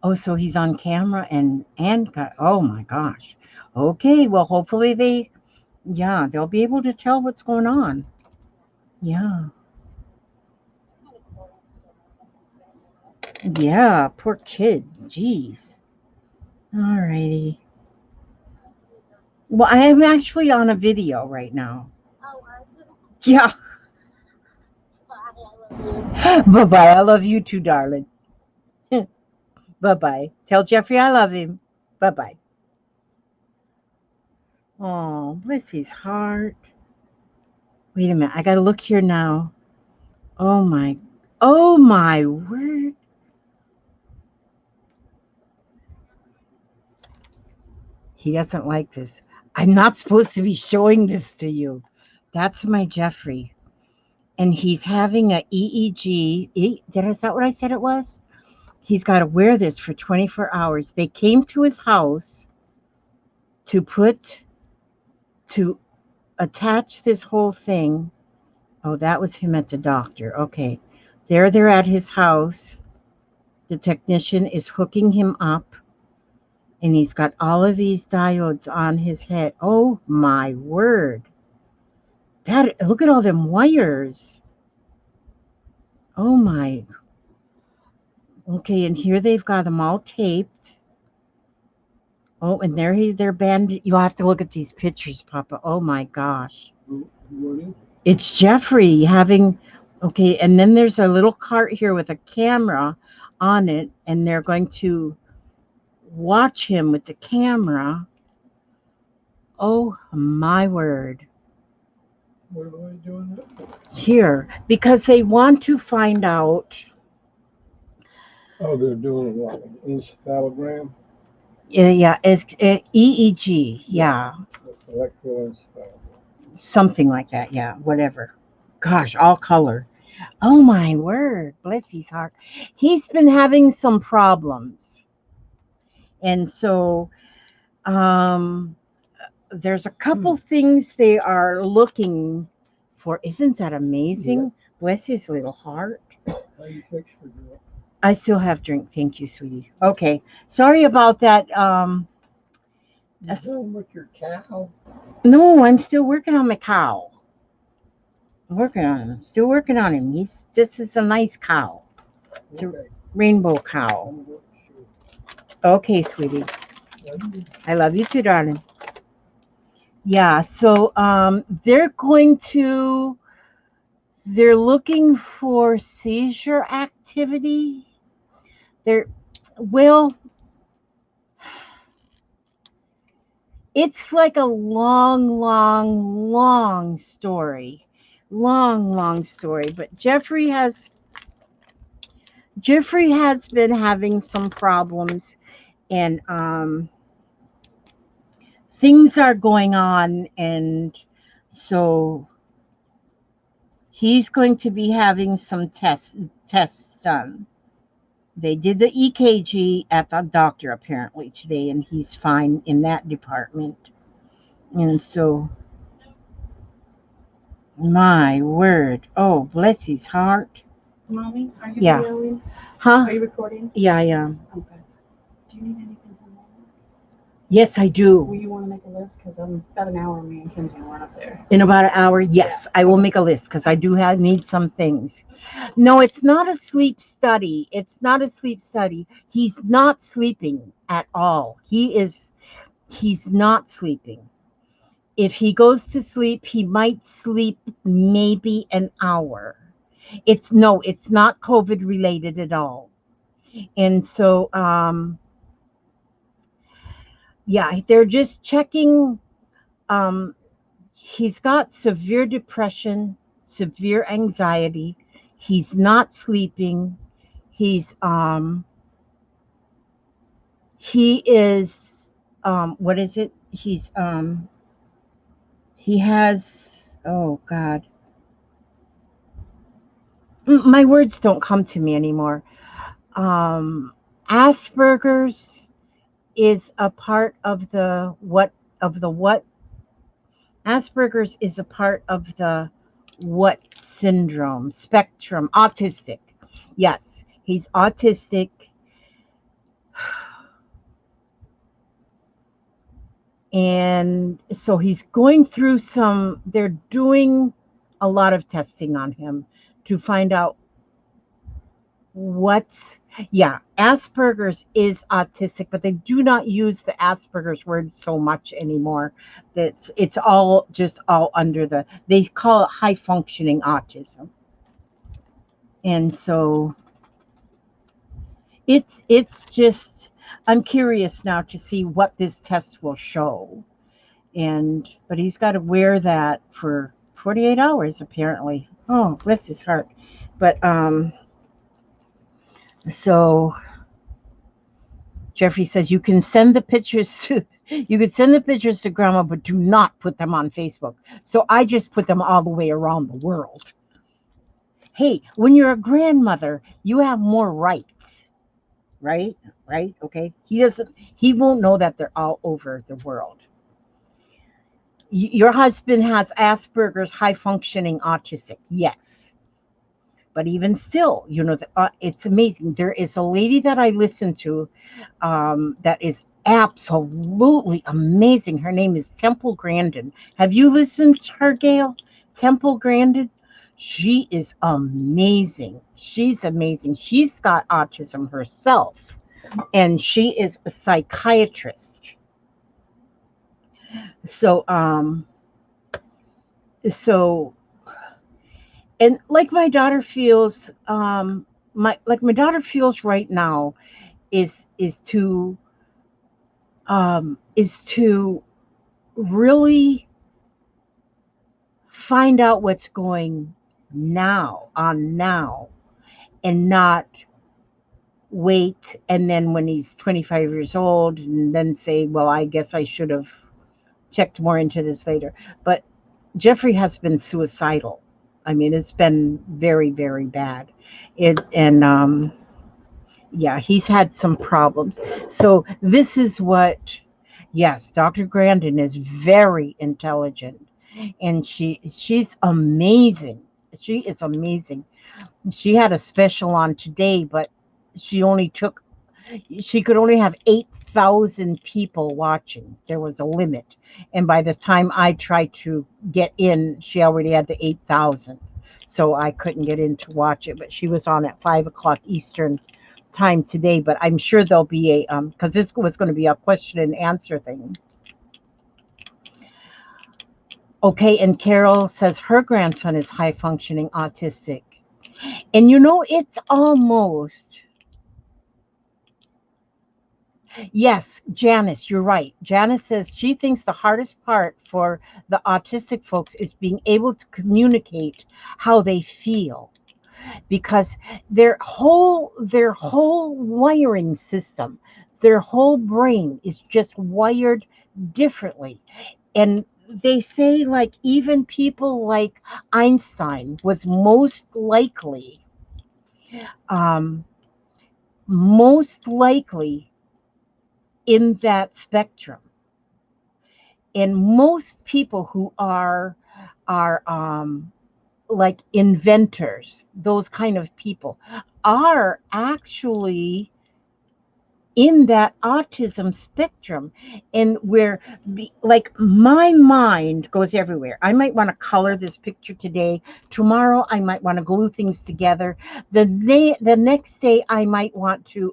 Speaker 1: Oh, so he's on camera and got, oh my gosh. Okay, well hopefully they'll be able to tell what's going on. Yeah. Yeah, poor kid. Jeez. All righty. Well, I am actually on a video right now. Yeah. Bye-bye. I love you too, darling. Bye-bye. Tell Jeffrey I love him. Bye-bye. Oh, bless his heart. Wait a minute. I gotta look here now. Oh my word. He doesn't like this. I'm not supposed to be showing this to you. That's my Jeffrey. And he's having a EEG. Is that what I said it was? He's got to wear this for 24 hours. They came to his house to attach this whole thing. Oh, that was him at the doctor. Okay. They're at his house. The technician is hooking him up, and he's got all of these diodes on his head. Oh my word. Look at all them wires. Oh my. Okay, and here they've got them all taped. Oh, and they're banded. You'll have to look at these pictures, Papa. Oh my gosh. It's Jeffrey having, okay, and then there's a little cart here with a camera on it, and they're going to watch him with the camera. Oh my word.
Speaker 2: What are they doing that?
Speaker 1: Here, because they want to find out.
Speaker 2: Oh, they're doing what? An encephalogram?
Speaker 1: Yeah, it's EEG. Yeah.
Speaker 2: Electroencephalogram.
Speaker 1: Something like that. Yeah, whatever. Gosh, all color. Oh my word. Bless his heart. He's been having some problems. And so there's a couple things they are looking for. Isn't that amazing? Yeah. Bless his little heart.
Speaker 2: How you fix your girl?
Speaker 1: I still have drink. Thank you, sweetie. Okay. Sorry about that.
Speaker 2: You done with your cow?
Speaker 1: No, I'm still working on my cow. Working on him. Still working on him. He's just is a nice cow. It's a rainbow cow. Okay, sweetie. I love you too, darling. Yeah, so they're looking for seizure activity. It's like a long story. Long story. But Jeffrey has been having some problems, and things are going on, and so he's going to be having some tests done. They did the EKG at the doctor apparently today, and he's fine in that department. And so, my word. Oh, bless his heart.
Speaker 3: Mommy, are you
Speaker 1: videoing? Huh?
Speaker 3: Are you recording?
Speaker 1: Yeah, I am.
Speaker 3: Okay. Do you need anything from Mama?
Speaker 1: Yes, I do.
Speaker 3: Will you want to make a list? Because I'm about an hour, me and Kenzie will run up there.
Speaker 1: In about an hour, yes. I will make a list because I do need some things. No, it's not a sleep study. It's not a sleep study. He's not sleeping at all. He's not sleeping. If he goes to sleep, he might sleep maybe an hour. It's not COVID related at all. And so, yeah, they're just checking. He's got severe depression, severe anxiety. He's not sleeping. He is, what is it? He has, oh God. My words don't come to me anymore. Asperger's is a part of the what? Asperger's is a part of the what syndrome spectrum? Autistic. Yes, he's autistic. And so he's going through they're doing a lot of testing on him to find out Asperger's is autistic, but they do not use the Asperger's word so much anymore. It's all under they call it high functioning autism. And so it's just, I'm curious now to see what this test will show. But he's got to wear that for 48 hours apparently. Oh, bless his heart. But so Jeffrey says you can send the pictures to Grandma, but do not put them on Facebook. So I just put them all the way around the world. Hey, when you're a grandmother, you have more rights, right? Right? Okay. He won't know that they're all over the world. Your husband has Asperger's, high functioning autistic. Yes. But even still, you know, it's amazing. There is a lady that I listen to that is absolutely amazing. Her name is Temple Grandin. Have you listened to her, Gail? Temple Grandin? She is amazing. She's amazing. She's got autism herself, and she is a psychiatrist. So, so, and like my daughter feels, my daughter feels right now is to really find out what's going now and not wait and then when he's 25 years old and then say, well, I guess I should have checked more into this later. But Jeffrey has been suicidal. I mean, it's been very, very bad. Yeah, he's had some problems. So this is what, yes, Dr. Grandin is very intelligent, and she's amazing. She is amazing. She had a special on today, but she only took she could only have 8,000 people watching. There was a limit. And by the time I tried to get in, she already had the 8,000. So I couldn't get in to watch it. But she was on at 5 o'clock Eastern time today. But I'm sure there'll be because this was going to be a question and answer thing. Okay, and Carol says her grandson is high functioning autistic. And you know, it's almost. Yes, Janice, you're right. Janice says she thinks the hardest part for the autistic folks is being able to communicate how they feel because their whole wiring system, their whole brain is just wired differently. And they say like even people like Einstein was um most likely in that spectrum. And most people who are like inventors, those kind of people, are actually in that autism spectrum. And where like my mind goes everywhere. I might want to color this picture today. Tomorrow I might want to glue things together. The next day I might want to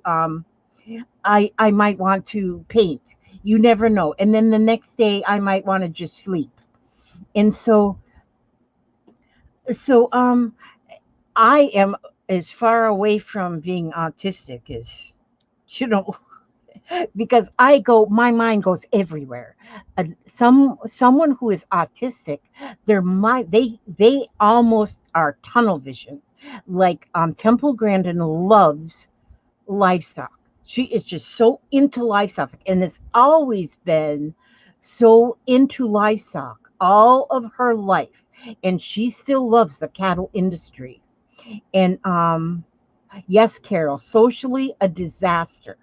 Speaker 1: I might want to paint. You never know. And then the next day I might want to just sleep. And so I am as far away from being autistic as you know because my mind goes everywhere. Someone who is autistic, their mind they almost are tunnel vision. Like Temple Grandin loves livestock. She is just so into livestock and has always been so into livestock all of her life. And she still loves the cattle industry. And yes, Carol, socially a disaster.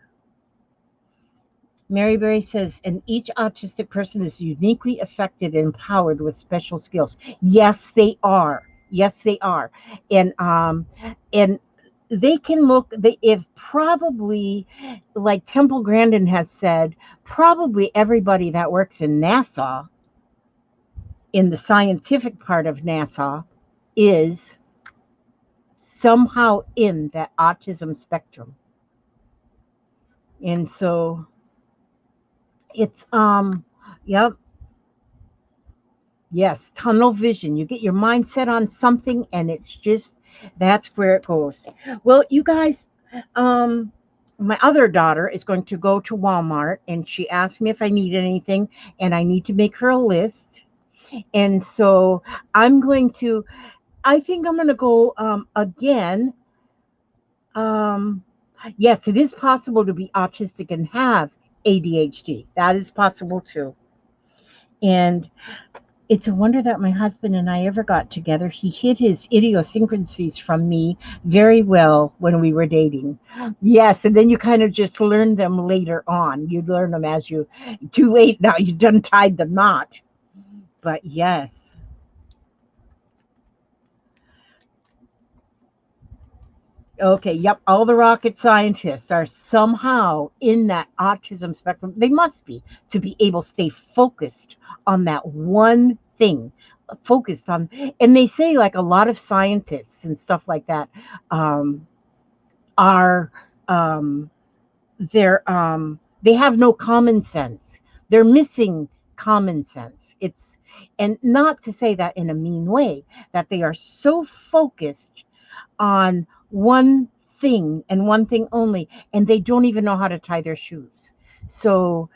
Speaker 1: Mary Berry says, and each autistic person is uniquely affected and empowered with special skills. Yes, they are. Yes, they are. And they can look they if probably like Temple Grandin has said, probably everybody that works in NASA, in the scientific part of NASA, is somehow in that autism spectrum. And so it's yep. Yes, tunnel vision. You get your mindset on something and it's just that's where it goes. Well, you guys, um my other daughter is going to go to Walmart and she asked me if I need anything and I need to make her a list. And so I think I'm going to go again. Um yes, it is possible to be autistic and have ADHD. That is possible too. And it's a wonder that my husband and I ever got together. He hid his idiosyncrasies from me very well when we were dating. Yes, and then you kind of just learn them later on. You learn them as you, too late now, you've done tied the knot. But yes. Okay, yep. All the rocket scientists are somehow in that autism spectrum. They must be to be able to stay focused on that one thing, focused on. And they say like a lot of scientists and stuff like that um, are um, they have no common sense. They're missing common sense. It's and not to say that in a mean way, that they are so focused on one thing and one thing only, and they don't even know how to tie their shoes. So,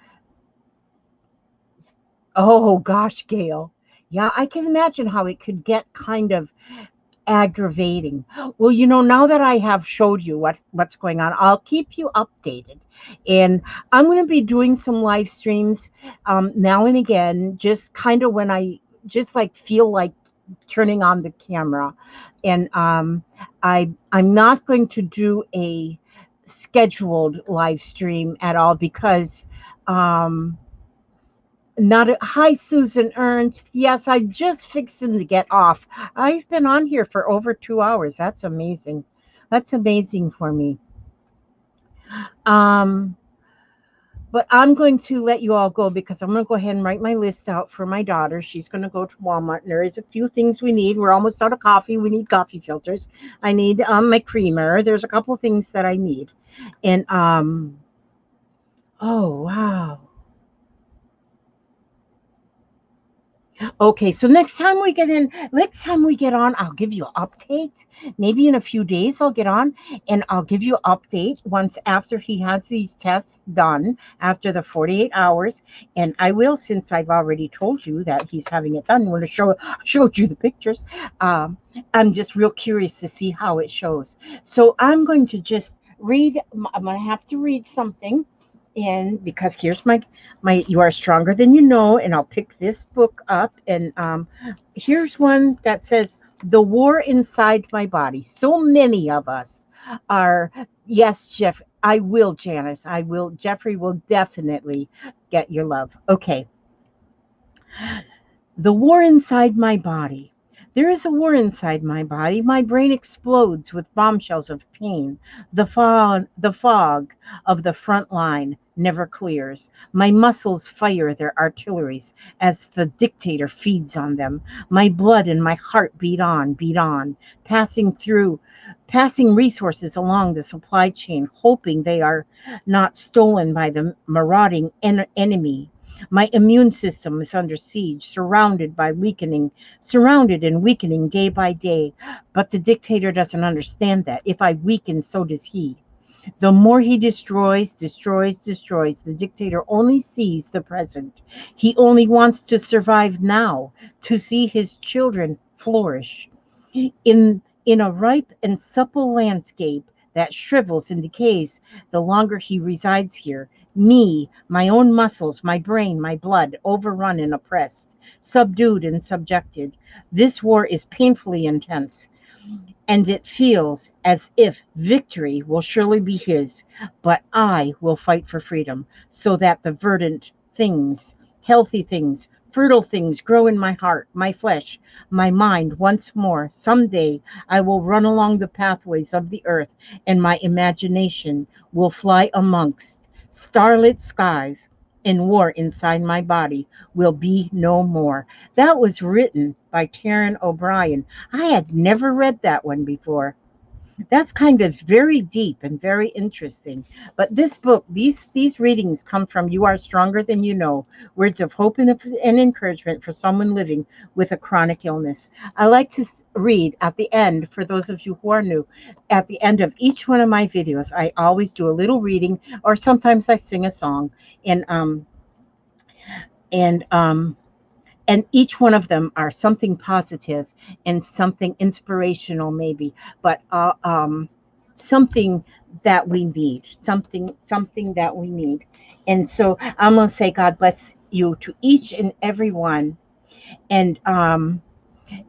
Speaker 1: oh gosh, Gail. Yeah, I can imagine how it could get kind of aggravating. Well, now that I have showed you what's going on, I'll keep you updated. And I'm going to be doing some live streams now and again, just kind of when I just like feel like turning on the camera. And I'm not going to do a scheduled live stream at all because not a, hi Susan Ernst. Yes, I'm just fixing to get off. I've been on here for over 2 hours. That's amazing. That's amazing for me. Um, but I'm going to let you all go because I'm going to go ahead and write my list out for my daughter. She's going to go to Walmart, and there is a few things we need. We're almost out of coffee. We need coffee filters. I need my creamer. There's a couple of things that I need, and oh wow. Okay, so next time we get on, I'll give you an update. Maybe in a few days I'll get on and I'll give you an update once after he has these tests done after the 48 hours. And I will, since I've already told you that he's having it done, I'm going to showed you the pictures. Um, I'm just real curious to see how it shows. So I'm going to just read, I'm going to have to read something in because here's my you are stronger than you know, and I'll pick this book up, and here's one that says the war inside my body. So many of us are. Yes, Jeff, I will. Janice, I will. Jeffrey will definitely get your love. Okay. The war inside my body. There is a war inside my body. My brain explodes with bombshells of pain. The fog of the front line never clears. My muscles fire their artilleries as the dictator feeds on them. My blood and my heart beat on, passing resources along the supply chain, hoping they are not stolen by the marauding enemy. My immune system is under siege, surrounded and weakening day by day. But the dictator doesn't understand that. If I weaken, so does he. The more he destroys, the dictator only sees the present. He only wants to survive now, to see his children flourish. In a ripe and supple landscape that shrivels and decays the longer he resides here, me, my own muscles, my brain, my blood, overrun and oppressed, subdued and subjected. This war is painfully intense, and it feels as if victory will surely be his, but I will fight for freedom so that the verdant things, healthy things, fertile things grow in my heart, my flesh, my mind once more. Someday I will run along the pathways of the earth, and my imagination will fly amongst starlit skies, and war inside my body will be no more. That was written by Taryn O'Brien. I had never read that one before. That's kind of very deep and very interesting. But this book, these readings come from You Are Stronger Than You Know, words of hope and encouragement for someone living with a chronic illness. I like to read at the end, for those of you who are new, at the end of each one of my videos, I always do a little reading, or sometimes I sing a song. And and um and each one of them are something positive and something inspirational maybe, but something that we need, something that we need. And so I'm going to say God bless you to each and every one, and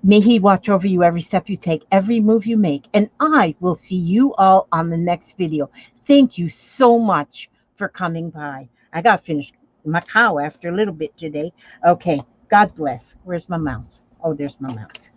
Speaker 1: may he watch over you every step you take, every move you make, and I will see you all on the next video. Thank you so much for coming by. I got to finish my cow after a little bit today. Okay, God bless. Where's my mouse? Oh, there's my mouse.